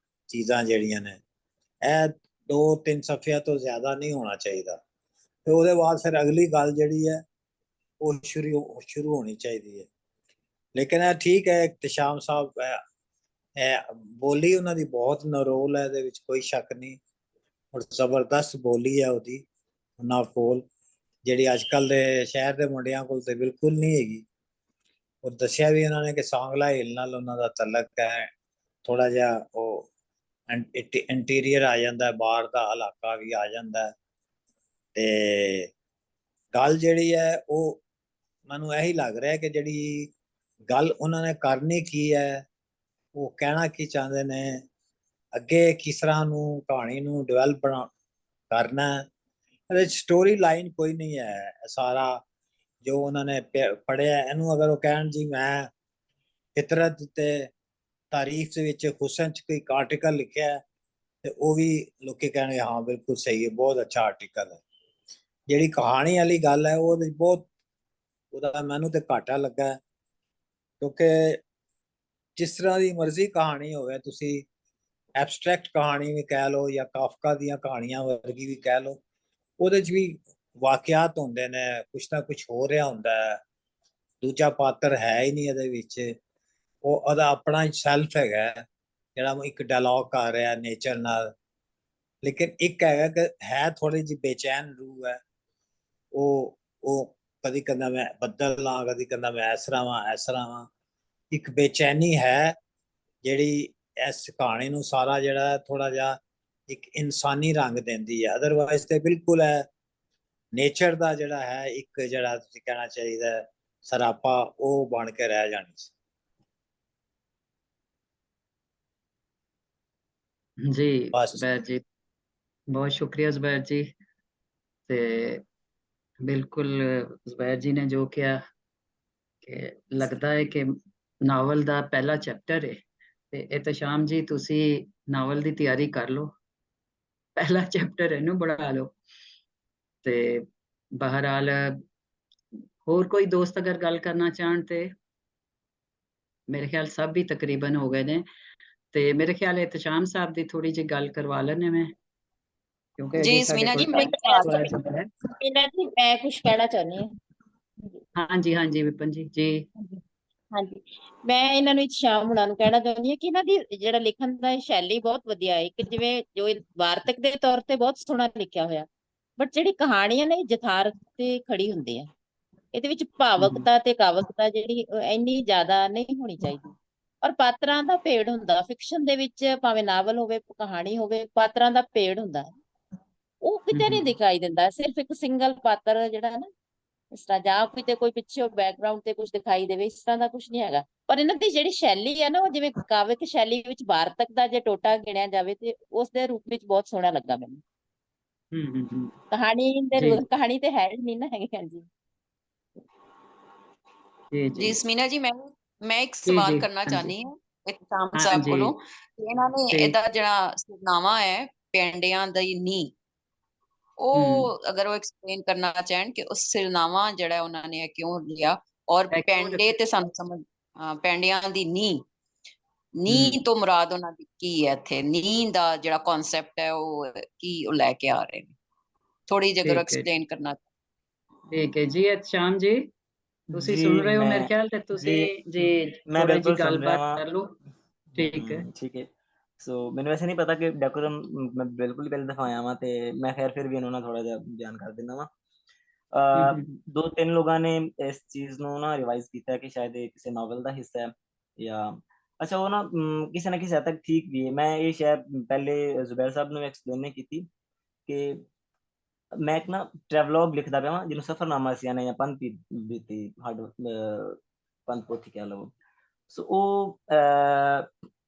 ਚੀਜ਼ਾਂ ਜਿਹੜੀਆਂ ਨੇ। ਇਹ 2-3 ਸਫ਼ਿਆਂ ਤੋਂ ਜ਼ਿਆਦਾ ਨਹੀਂ ਹੋਣਾ ਚਾਹੀਦਾ। ਤੇ ਉਹਦੇ ਬਾਅਦ ਫਿਰ ਅਗਲੀ ਗੱਲ ਜਿਹੜੀ ਹੈ ਉਹ ਸ਼ੁਰੂ ਹੋਣੀ ਚਾਹੀਦੀ ਹੈ। ਲੇਕਿਨ ਇਹ ਠੀਕ ਹੈ, ਇਖਤਿਸ਼ਾਮ ਸਾਹਿਬ ਬੋਲੀ ਉਹਨਾਂ ਦੀ ਬਹੁਤ ਨਰੋਲ ਹੈ, ਇਹਦੇ ਵਿੱਚ ਕੋਈ ਸ਼ੱਕ ਨਹੀਂ, ਔਰ ਜ਼ਬਰਦਸਤ ਬੋਲੀ ਹੈ ਉਹਦੀ ਉਹਨਾਂ ਕੋਲ, ਜਿਹੜੀ ਅੱਜ ਕੱਲ੍ਹ ਦੇ ਸ਼ਹਿਰ ਦੇ ਮੁੰਡਿਆਂ ਕੋਲ ਤੇ ਬਿਲਕੁਲ ਨਹੀਂ ਹੈਗੀ। ਔਰ ਦੱਸਿਆ ਵੀ ਉਹਨਾਂ ਨੇ ਕਿ ਸਾਂਗਲਾ ਹਿੱਲ ਨਾਲ ਉਹਨਾਂ ਦਾ ਤਲਕ ਹੈ, ਥੋੜਾ ਜਿਹਾ ਉਹ ਇੰਟੀਰੀਅਰ ਆ ਜਾਂਦਾ, ਬਾਹਰ ਦਾ ਇਲਾਕਾ ਵੀ ਆ ਜਾਂਦਾ। ਤੇ ਗੱਲ ਜਿਹੜੀ ਹੈ ਉਹ ਮੈਨੂੰ ਇਹੀ ਲੱਗ ਰਿਹਾ ਕਿ ਜਿਹੜੀ ਗੱਲ ਉਹਨਾਂ ਨੇ ਕਰਨੀ ਕੀ ਹੈ, ਉਹ ਕਹਿਣਾ ਕੀ ਚਾਹੁੰਦੇ ਨੇ, ਅੱਗੇ ਕਿਸ ਤਰ੍ਹਾਂ ਨੂੰ ਕਹਾਣੀ ਨੂੰ ਡਿਵੈਲਪ ਕਰਨਾ। ਇਹਦੇ ਸਟੋਰੀ ਲਾਈਨ ਕੋਈ ਨਹੀਂ ਹੈ। ਸਾਰਾ ਜੋ ਉਹਨਾਂ ਨੇ ਪੜ੍ਹਿਆ, ਇਹਨੂੰ ਅਗਰ ਉਹ ਕਹਿਣ ਜੀ ਮੈਂ ਫਿਤਰਤ ਤੇ ਤਾਰੀਫ ਦੇ ਵਿੱਚ ਹੁਸਨ ਚ ਕੋਈ ਆਰਟੀਕਲ ਲਿਖਿਆ ਹੈ ਤੇ ਉਹ ਵੀ ਲੋਕੀ ਕਹਿਣਗੇ ਹਾਂ ਬਿਲਕੁਲ ਸਹੀ ਹੈ, ਬਹੁਤ ਅੱਛਾ ਆਰਟੀਕਲ ਹੈ। ਜਿਹੜੀ ਕਹਾਣੀ ਵਾਲੀ ਗੱਲ ਹੈ ਉਹਦੇ ਬਹੁਤ ਉਹਦਾ ਮੈਨੂੰ ਤੇ ਘਾਟਾ ਲੱਗਾ ਹੈ, ਕਿਉਂਕਿ ਜਿਸ ਤਰ੍ਹਾਂ ਦੀ ਮਰਜ਼ੀ ਕਹਾਣੀ ਹੋਵੇ, ਤੁਸੀਂ ਐਬਸਟਰੈਕਟ ਕਹਾਣੀ ਵੀ ਕਹਿ ਲਓ ਜਾਂ ਕਾਫਕਾ ਦੀਆਂ ਕਹਾਣੀਆਂ ਵਰਗੀ ਵੀ ਕਹਿ ਲਓ, ਉਹਦੇ 'ਚ ਵੀ ਵਾਕਿਆਤ ਹੁੰਦੇ ਨੇ, ਕੁਛ ਨਾ ਕੁਛ ਹੋ ਰਿਹਾ ਹੁੰਦਾ ਹੈ, ਦੂਜਾ ਪਾਤਰ ਹੈ ਹੀ ਨਹੀਂ ਇਹਦੇ ਵਿੱਚ, ਉਹ ਉਹਦਾ ਆਪਣਾ ਹੀ ਸੈਲਫ ਹੈਗਾ ਜਿਹੜਾ ਇੱਕ ਡਾਇਲੌਗ ਕਰ ਰਿਹਾ ਨੇਚਰ ਨਾਲ। ਲੇਕਿਨ ਇੱਕ ਹੈਗਾ ਕਿ ਹੈ ਥੋੜੀ ਜਿਹੀ ਬੇਚੈਨ ਰੂਹ ਹੈ, ਉਹ ਕਦੀ ਕਹਿੰਦਾ ਮੈਂ ਬੱਦਲ ਲਾਂ, ਕਦੀ ਕਹਿੰਦਾ ਮੈਂ ਇਸ ਤਰ੍ਹਾਂ ਵਾਂ। ਇੱਕ ਬੇਚੈਨੀ ਹੈ ਜਿਹੜੀ ਇਸ ਕਹਾਣੀ ਨੂੰ ਸਾਰਾ ਜਿਹੜਾ ਥੋੜਾ ਜਿਹਾ ਇੱਕ ਇਨਸਾਨੀ ਰੰਗ ਦਿੰਦੀ ਹੈ। ਅਦਰਵਾਈਜ਼ ਤੇ ਬਿਲਕੁਲ ਹੈ ਨੇਚਰ ਦਾ ਜਿਹੜਾ ਹੈ ਇੱਕ ਜਿਹੜਾ ਤੁਸੀਂ ਕਹਿਣਾ ਚਾਹੀਦਾ ਸਰਾਪਾ, ਉਹ ਬਣ ਕੇ ਰਹਿ ਜਾਣੀ ਸੀ। ਜੀ ਬਸ ਜ਼ੁਬੈਰ ਜੀ, ਬਹੁਤ ਸ਼ੁਕਰੀਆ ਜ਼ੁਬੈਰ ਜੀ। ਤੇ ਬਿਲਕੁਲ ਜ਼ੁਬੈਰ ਜੀ ਨੇ ਜੋ ਕਿਹਾ ਕਿ ਲੱਗਦਾ ਹੈ ਕਿ ਨਾਵਲ ਦਾ ਪਹਿਲਾ ਚੈਪਟਰ ਹੈ, ਤੇ ਇਤਸ਼ਾਮ ਜੀ ਤੁਸੀਂ ਨਾਵਲ ਦੀ ਤਿਆਰੀ ਕਰ ਲਓ, ਪਹਿਲਾ ਚੈਪਟਰ ਇਹਨੂੰ ਬਣਾ ਲਓ। ਤੇ ਬਹਰਾਲ ਹੋਰ ਕੋਈ ਦੋਸਤ ਅਗਰ ਗੱਲ ਕਰਨਾ ਚਾਹਣ ਤੇ ਮੇਰੇ ਖਿਆਲ ਸਭ ਵੀ ਤਕਰੀਬਨ ਹੋ ਗਏ ਨੇ, ਤੇ ਮੇਰੇ ਖਿਆਲ ਇਤਸ਼ਾਮ ਸਾਹਿਬ ਦੀ ਥੋੜੀ ਜਿਹੀ ਗੱਲ ਕਰਵਾ ਲੈਣੇ ਮੈਂ, ਕਿਉਂਕਿ ਜੀ ਅਜੇ ਸਾਡੇ ਯਸਮੀਨਾ ਕੋਲ ਜੀ, ਮੈਂ ਇੱਕ ਸਵਾਲ ਹੈ। ਇਹਨਾਂ ਦੀ ਮੈਂ ਕੁਝ ਕਹਿਣਾ ਚਾਹੁੰਦੀ ਹਾਂ। ਹਾਂਜੀ ਹਾਂਜੀ ਵਿਪਨ ਜੀ। ਜੀ ਹਾਂਜੀ, ਮੈਂ ਇਹਨਾਂ ਨੂੰ ਇਤਸ਼ਾਮ ਹੁਣਾਂ ਨੂੰ ਕਹਿਣਾ ਚਾਹੁੰਦੀ ਹਾਂ ਕਿ ਇਹਨਾਂ ਦੀ ਜਿਹੜਾ ਲਿਖਣ ਦਾ ਸ਼ੈਲੀ ਬਹੁਤ ਵਧੀਆ ਹੈ, ਕਿ ਜਿਵੇਂ ਜੋ ਵਾਰਤਕ ਦੇ ਤੌਰ ਤੇ ਬਹੁਤ ਸੋਹਣਾ ਲਿਖਿਆ ਹੋਇਆ, ਬਟ ਜਿਹੜੀ ਕਹਾਣੀ ਹੈ ਨਾ ਯਥਾਰਥ ਤੇ ਖੜੀ ਹੁੰਦੀ ਹੈ। ਇਹਦੇ ਵਿੱਚ ਭਾਵਕਤਾ ਤੇ ਕਾਵਕਤਾ ਜਿਹੜੀ ਇੰਨੀ ਜ਼ਿਆਦਾ ਨਹੀਂ ਹੋਣੀ ਚਾਹੀਦੀ, ਔਰ ਪਾਤਰਾਂ ਦਾ ਭੇੜ ਹੁੰਦਾ ਫਿਕਸ਼ਨ ਦੇ ਵਿੱਚ, ਭਾਵੇਂ ਨਾਵਲ ਹੋਵੇ ਕਹਾਣੀ ਹੋਵੇ, ਪਾਤਰਾਂ ਦਾ ਭੇੜ ਹੁੰਦਾ, ਉਹ ਕਿਤੇ ਨਹੀਂ ਦਿਖਾਈ ਦਿੰਦਾ। ਸਿਰਫ ਇੱਕ ਸਿੰਗਲ ਪਾਤਰ ਜਿਹੜਾ ਹੈ ਨਾ, ਇਸ ਤਰ੍ਹਾਂ ਜਾਂ ਕਿਤੇ ਕੋਈ ਪਿੱਛੇ ਬੈਕਗ੍ਰਾਉਂਡ ਤੇ ਕੁਝ ਦਿਖਾਈ ਦੇਵੇ, ਇਸ ਤਰ੍ਹਾਂ ਦਾ ਕੁਝ ਨਹੀਂ ਹੈਗਾ। ਪਰ ਇਹਨਾਂ ਦੀ ਜਿਹੜੀ ਸ਼ੈਲੀ ਹੈ ਨਾ, ਉਹ ਜਿਵੇਂ ਕਾਵਿਕ ਸ਼ੈਲੀ ਵਿੱਚ ਵਾਰਤਕ ਦਾ ਜੇ ਟੋਟਾ ਗਿਣਿਆ ਜਾਵੇ ਤੇ ਉਸ ਦੇ ਰੂਪ ਵਿੱਚ ਬਹੁਤ ਸੋਹਣਾ ਲੱਗਾ ਮੈਨੂੰ। ਕਹਾਣੀ ਕਹਾਣੀ ਤੇ ਹੈ ਨਹੀਂ ਨਾ ਹੈਗੀ। ਹਾਂਜੀ ਜੀ ਯਸਮੀਨਾ ਜੀ, ਮੈਂ ਇੱਕ ਜੀ ਸਵਾਲ ਜੀ ਕਰਨਾ ਹਾਂਜੀ ਚਾਹਨੀ ਹਾਂ ਇਤਸ਼ਾਮ ਸਾਹਿਬ ਹਾਂਜੀ ਕੋਲੋਂ। ਇਹਨਾਂ ਨੇ ਜੀ ਇਹਦਾ ਜਿਹੜਾ ਸਿਰਨਾਮਾ ਹੈ ਪੈਂਡਿਆਂ ਦੀ ਨੀਂਹ, ਉਹ ਅਗਰ ਉਹ ਐਕਸਪਲੇਨ ਕਰਨਾ ਚਾਹਣ ਕਿ ਉਸ ਸਿਰਨਾਮਾ ਜਿਹੜਾ ਉਹਨਾਂ ਨੇ ਕਿਉਂ ਲਿਆ, ਔਰ ਇਹ ਕਿਉਂ ਪੈਂਡੇ ਰੱਖਿਆ? ਤੇ ਸਾਨੂੰ ਸਮਝ ਪੈਂਡਿਆਂ ਦੀ ਨੀਂਹ ਤੋਂ ਮੁਰਾਦ ਉਹਨਾਂ ਦੀ ਕੀ ਹੈ? ਇੱਥੇ ਨੀਂਹ ਦਾ ਜਿਹੜਾ ਕਨਸੈਪਟ ਹੈ ਉਹ ਕੀ ਉਹ ਲੈ ਕੇ ਆ ਰਹੇ ਨੇ, ਥੋੜੀ ਜਿਹੀ ਅਗਰ ਠੀਕ ਹੈ ਐਕਸਪਲੇਨ ਕਰਨਾ। ਠੀਕ ਹੈ ਜੀ। ਇਤਸ਼ਾਮ ਜੀ ਤੁਸੀਂ ਜੀ ਸੁਣ ਰਹੇ ਹੋ ਮੇਰੇ ਮੈਂ ਖਿਆਲ ਤੇ ਤੁਸੀਂ ਜੀ ਮੈਂ ਥੋੜਾ ਜੀ ਬਿਲਕੁਲ ਸੁਣ ਰਿਹਾ ਗੱਲਬਾਤ ਵਾਂ। ਕਰ ਲਓ। ਠੀਕ ਹੈ ਠੀਕ ਹੈ। ਸੋ ਮੈਨੂੰ ਵੈਸੇ ਨਹੀਂ ਪਤਾ ਕਿ ਡੈਕੋਰਮ ਮੈਂ ਬਿਲਕੁਲ ਹੀ ਪਹਿਲੇ ਦਫਾ ਆਇਆ ਵਾਂ, ਤੇ ਮੈਂ ਖੈਰ ਫਿਰ ਵੀ ਇਹਨਾਂ ਨਾਲ ਥੋੜਾ ਜਿਹਾ ਬਿਆਨ ਕਰ ਦਿੰਦਾ ਵਾਂ। ਦੋ ਤਿੰਨ ਲੋਕਾਂ ਨੇ ਇਸ ਚੀਜ਼ ਨੂੰ ਨਾ ਰਿਵਾਈਜ਼ ਕੀਤਾ ਕਿ ਸ਼ਾਇਦ ਇਹ ਕਿਸੇ ਨਾਵਲ ਦਾ ਹਿੱਸਾ ਹੈ, ਜਾਂ ਅੱਛਾ ਉਹ ਨਾ ਕਿਸੇ ਹੱਦ ਤੱਕ ਠੀਕ ਵੀ ਹੈ। ਮੈਂ ਇਹ ਸ਼ਾਇਦ ਪਹਿਲੇ ਜ਼ੁਬੈਰ ਸਾਹਿਬ ਨੂੰ ਐਕਸਪਲੇਨ ਨਹੀਂ ਕੀਤੀ ਕਿ ਮੈਂ ਇੱਕ ਨਾ ਟਰੈਵਲੌਗ ਲਿਖਦਾ ਪਿਆ ਵਾਂ, ਜਿਹਨੂੰ ਸਫ਼ਰਨਾਮਾ ਅਸੀਂ ਆਨੇ ਜਾਂ ਪੰਥ ਬੀਤੀ ਪੰਥ ਪੋਥੀ ਕਹਿ ਲਓ। ਸੋ ਉਹ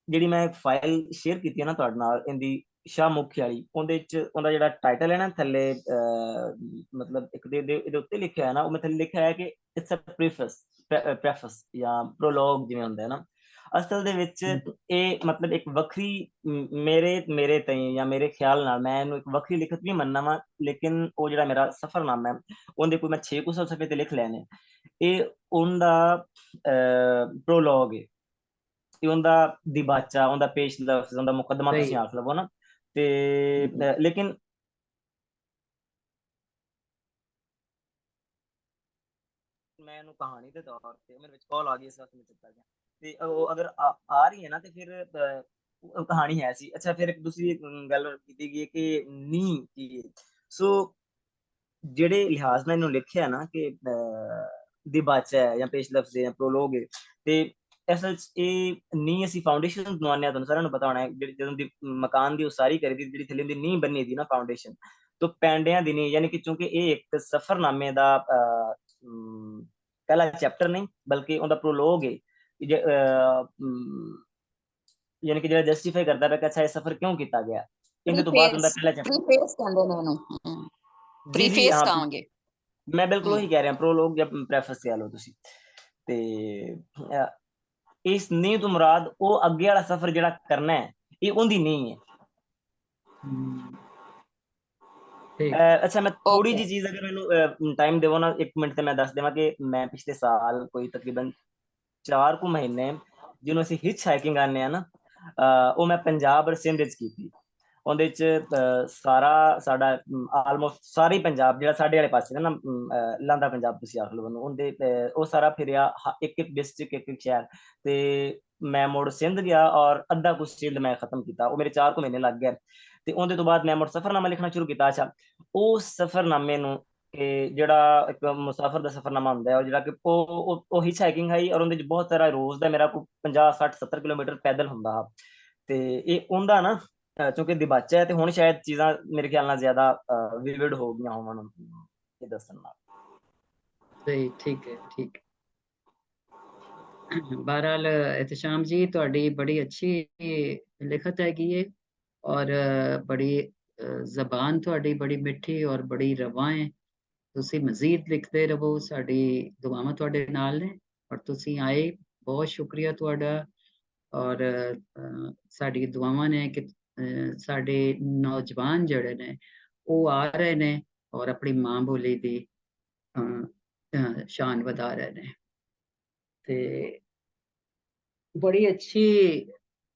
ਜਿਹੜੀ ਮੈਂ ਫਾਈਲ ਸ਼ੇਅਰ ਕੀਤੀ ਹੈ ਨਾ ਤੁਹਾਡੇ ਨਾਲ, ਇਹਦੀ ਸ਼ਾਹਮੁਖੀ ਵਾਲੀ, ਉਹਦੇ 'ਚ ਉਹਦਾ ਜਿਹੜਾ ਟਾਈਟਲ ਹੈ ਨਾ ਥੱਲੇ, ਮਤਲਬ ਇੱਕ ਇਹਦੇ ਉੱਤੇ ਲਿਖਿਆ ਹੈ ਨਾ, ਉਹ ਮੈਂ ਥੱਲੇ ਲਿਖਿਆ ਹੈ ਕਿ ਇਟਸ ਅ ਪ੍ਰੈਫਸ ਜਾਂ ਪ੍ਰੋਲੋਗ ਜਿਵੇਂ ਹੁੰਦਾ ਹੈ ਨਾ। ਅਸਲ ਦੇ ਵਿੱਚ ਇਹ ਮਤਲਬ ਇੱਕ ਵੱਖਰੀ ਮੇਰੇ ਤਾਈਂ ਜਾਂ ਮੇਰੇ ਖਿਆਲ ਨਾਲ ਮੈਂ ਇਹਨੂੰ ਇੱਕ ਵੱਖਰੀ ਲਿਖਤ ਵੀ ਮੰਨਣਾ ਵਾ, ਲੇਕਿਨ ਉਹ ਜਿਹੜਾ ਮੇਰਾ ਸਫ਼ਰਨਾਮਾ ਹੈ ਉਹਦੇ ਕੋਈ ਮੈਂ 600 ਸਫ਼ੇ ਤੇ ਲਿਖ ਲਏ ਨੇ। ਇਹ ਉਹਦਾ ਪ੍ਰੋਲੋਗ ਹੈ, ਇਹ ਉਹਦਾ ਦਿਬਾਚਾ, ਉਹਦਾ ਪੇਸ਼ ਲਫ਼ਜ਼, ਉਹਦਾ ਮੁਕੱਦਮਾ ਤੁਸੀਂ ਆਖ ਲਵੋ ਨਾ। ਤੇ ਲੇਕਿਨ ਮੈਂ ਇਹਨੂੰ ਕਹਾਣੀ ਦੇ ਤੌਰ ਤੇ, ਮੇਰੇ ਵਿੱਚ ਕਾਲ ਆ ਗਈ, ਇਸ ਵਾਸਤੇ ਮੈਂ ਚੁੱਪ ਕਰ ਗਿਆ। ਤੇ ਉਹ ਅਗਰ ਆ ਰਹੀ ਹੈ ਨਾ ਤੇ ਫਿਰ ਕਹਾਣੀ ਹੈ ਸੀ। ਅੱਛਾ, ਫਿਰ ਇੱਕ ਦੂਸਰੀ ਗੱਲ ਕੀਤੀ ਗਈ ਕਿ ਨੀ ਕੀ, ਸੋ ਜਿਹੜੇ ਲਿਹਾਜ਼ ਨਾਲ ਇਹਨੂੰ ਲਿਖਿਆ ਨਾ ਕਿ ਦਿਬਾਚਾ ਹੈ ਜਾਂ ਪੇਸ਼ ਲਫ਼ਜ਼ ਹੈ ਜਾਂ ਪ੍ਰੋਲੋਗ ਹੈ, ਤੇ ਅਸਲ 'ਚ ਇਹ ਨੀ ਅਸੀਂ ਫਾਊਂਡੇਸ਼ਨ ਬਣਾਉਂਦੇ ਹਾਂ। ਤੁਹਾਨੂੰ ਸਾਰਿਆਂ ਨੂੰ ਪਤਾ ਹੋਣਾ ਹੈ ਜਦੋਂ ਦੀ ਮਕਾਨ ਦੀ ਉਸਾਰੀ ਕਰੀ ਦੀ, ਜਿਹੜੀ ਥੱਲੇ ਦੀ ਨੀਂਹ ਬੰਨੀ ਦੀ ਨਾ ਫਾਊਂਡੇਸ਼ਨ, ਤੋਂ ਪੈਂਡਿਆਂ ਦੀ ਨੀਂਹ, ਯਾਨੀ ਕਿ ਚੂੰਕਿ ਇਹ ਇੱਕ ਸਫ਼ਰਨਾਮੇ ਦਾ ਪਹਿਲਾ ਚੈਪਟਰ ਨਹੀਂ ਬਲਕਿ ਉਹਦਾ ਪ੍ਰੋਲੋਗ ਹੈ, ਯਾਨੀ ਕਿ ਜਿਹੜਾ ਜਸਟੀਫਾਈ ਕਰਦਾ ਪਿਆ ਕਿ ਅੱਛਾ ਇਹ ਸਫ਼ਰ ਕਿਉਂ ਕੀਤਾ ਗਿਆ, ਇਹਦੇ ਤੋਂ ਬਾਅਦ ਉਹਦਾ ਪਹਿਲਾ ਚੈਪਟਰ ਪ੍ਰੀਫੇਸ ਕਹਿੰਦੇ ਨੇ ਇਹਨੂੰ, ਪ੍ਰੀਫੇਸ ਕਹਾਂਗੇ। ਮੈਂ ਬਿਲਕੁਲ ਉਹੀ ਕਹਿ ਰਿਹਾ, ਪ੍ਰੋਲੋਗ ਜਾਂ ਪ੍ਰੈਫਸ ਕਹਿ ਲਓ ਤੁਸੀਂ। ਤੇ इस नींह तो मुराद वो अगे वाला सफर जिहड़ा करना है ये उनदी नींह है। ठीक अच्छा मैं थोड़ी Okay. जी चीज अगर मैनू टाइम देवो ना 1 मिनट ते मैं दस देवां कि मैं पिछले साल कोई तकरीबन 4 ਕੁ ਮਹੀਨੇ ਜਿਹਨੂੰ ਅਸੀਂ ਹਿਚ ਹਾਈਕਿੰਗ ਆਨੇ ਆ ਨਾ ਉਹ ਮੈਂ ਪੰਜਾਬ ਔਰ ਸਿੰਧ ਵਿੱਚ ਕੀਤੀ। ਉਹਦੇ ਚ ਸਾਰਾ ਸਾਡਾ ਆਲਮੋਸਟ ਸਾਰੇ ਹੀ ਪੰਜਾਬ ਜਿਹੜਾ ਸਾਡੇ ਵਾਲੇ ਪਾਸੇ ਨਾ ਲਾਂਦਾ ਪੰਜਾਬ ਤੁਸੀਂ ਆਖ ਲਓ ਉਹਨੂੰ, ਉਹਦੇ ਉਹ ਸਾਰਾ ਫਿਰਿਆ ਇੱਕ ਇੱਕ ਡਿਸਟ੍ਰਿਕਟ ਇੱਕ ਇੱਕ ਸ਼ਹਿਰ ਤੇ ਮੈਂ ਮੁੜ ਸਿੰਧ ਗਿਆ ਔਰ ਅੱਧਾ ਕੁ ਸਿੰਧ ਮੈਂ ਖਤਮ ਕੀਤਾ। ਉਹ ਮੇਰੇ 4 ਕੁ ਮਹੀਨੇ ਲੱਗ ਗਏ ਤੇ ਉਹਦੇ ਤੋਂ ਬਾਅਦ ਮੈਂ ਮੁੜ ਸਫ਼ਰਨਾਮਾ ਲਿਖਣਾ ਸ਼ੁਰੂ ਕੀਤਾ। ਅੱਛਾ ਉਸ ਸਫ਼ਰਨਾਮੇ ਨੂੰ ਜਿਹੜਾ ਇੱਕ ਮੁਸਾਫਰ ਦਾ ਸਫ਼ਰਨਾਮਾ ਹੁੰਦਾ ਹੈ ਉਹ ਜਿਹੜਾ ਕਿ ਉਹ ਹਿਚ ਹਾਈਕਿੰਗ ਹੈ ਔਰ ਉਹਦੇ ਚ ਬਹੁਤ ਸਾਰਾ ਰੋਜ਼ ਦਾ ਮੇਰਾ ਕੋਈ 50 60 70 ਕਿਲੋਮੀਟਰ ਪੈਦਲ ਹੁੰਦਾ ਤੇ ਇਹ ਉਹਦਾ ਨਾ ਕਿਉਂਕਿ ਦਿਬਾਚਾ ਹੈ ਤੇ ਹੁਣ ਸ਼ਾਇਦ ਚੀਜ਼ਾਂ ਮੇਰੇ ਖਿਆਲ ਨਾਲ ਜ਼ਿਆਦਾ ਵਿਵਿਡ ਹੋ ਗਈਆਂ ਹੋਣ ਇਹ ਦੱਸਣ ਨਾਲ। ਸਹੀ, ਠੀਕ ਹੈ, ਠੀਕ ਹੈ। बहरहाल एहतशाम जी ਤੁਹਾਡੀ ਬੜੀ ਅੱਛੀ ਲਿਖਤ ਹੈਗੀ ਹੈ ਔਰ ਬੜੀ ਜ਼ਬਾਨ ਤੁਹਾਡੀ ਬੜੀ ਮਿੱਠੀ ਔਰ ਬੜੀ ਰਵਾਂ ਹੈ। ਤੁਸੀਂ ਮਜ਼ੀਦ ਲਿਖਦੇ ਰਹੋ, ਸਾਡੀ ਦੁਆਵਾਂ ਤੁਹਾਡੇ ਨਾਲ ਨੇ ਔਰ ਤੁਸੀਂ ਆਏ, ਬਹੁਤ ਸ਼ੁਕਰੀਆ ਤੁਹਾਡਾ। ਔਰ ਸਾਡੀ ਦੁਆਵਾਂ ਨੇ ਕਿ ਸਾਡੇ ਨੌਜਵਾਨ ਜਿਹੜੇ ਨੇ ਉਹ ਆ ਰਹੇ ਨੇ ਔਰ ਆਪਣੀ ਮਾਂ ਬੋਲੀ ਦੀ ਸ਼ਾਨ ਵਧਾ ਰਹੇ ਨੇ ਤੇ ਬੜੀ ਅੱਛੀ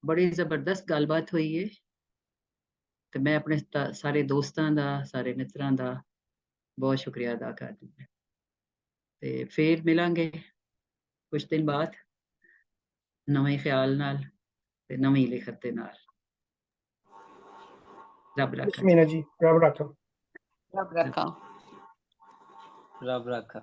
ਬੜੀ ਜ਼ਬਰਦਸਤ ਗੱਲਬਾਤ ਹੋਈ ਹੈ ਤੇ ਮੈਂ ਆਪਣੇ ਸਾਰੇ ਦੋਸਤਾਂ ਦਾ ਸਾਰੇ ਮਿੱਤਰਾਂ ਦਾ ਬਹੁਤ ਸ਼ੁਕਰੀਆ ਅਦਾ ਕਰਦੀ ਹਾਂ ਤੇ ਫਿਰ ਮਿਲਾਂਗੇ ਕੁਝ ਦਿਨ ਬਾਅਦ ਨਵੇਂ ਖਿਆਲ ਨਾਲ ਤੇ ਨਵੀਂ ਲਿਖਤ ਦੇ ਨਾਲ। ਰੱਬ ਰੱਖਾ मीना जी रब रखा। ਰੱਬ ਰੱਖਾ। ਰੱਬ ਰੱਖਾ।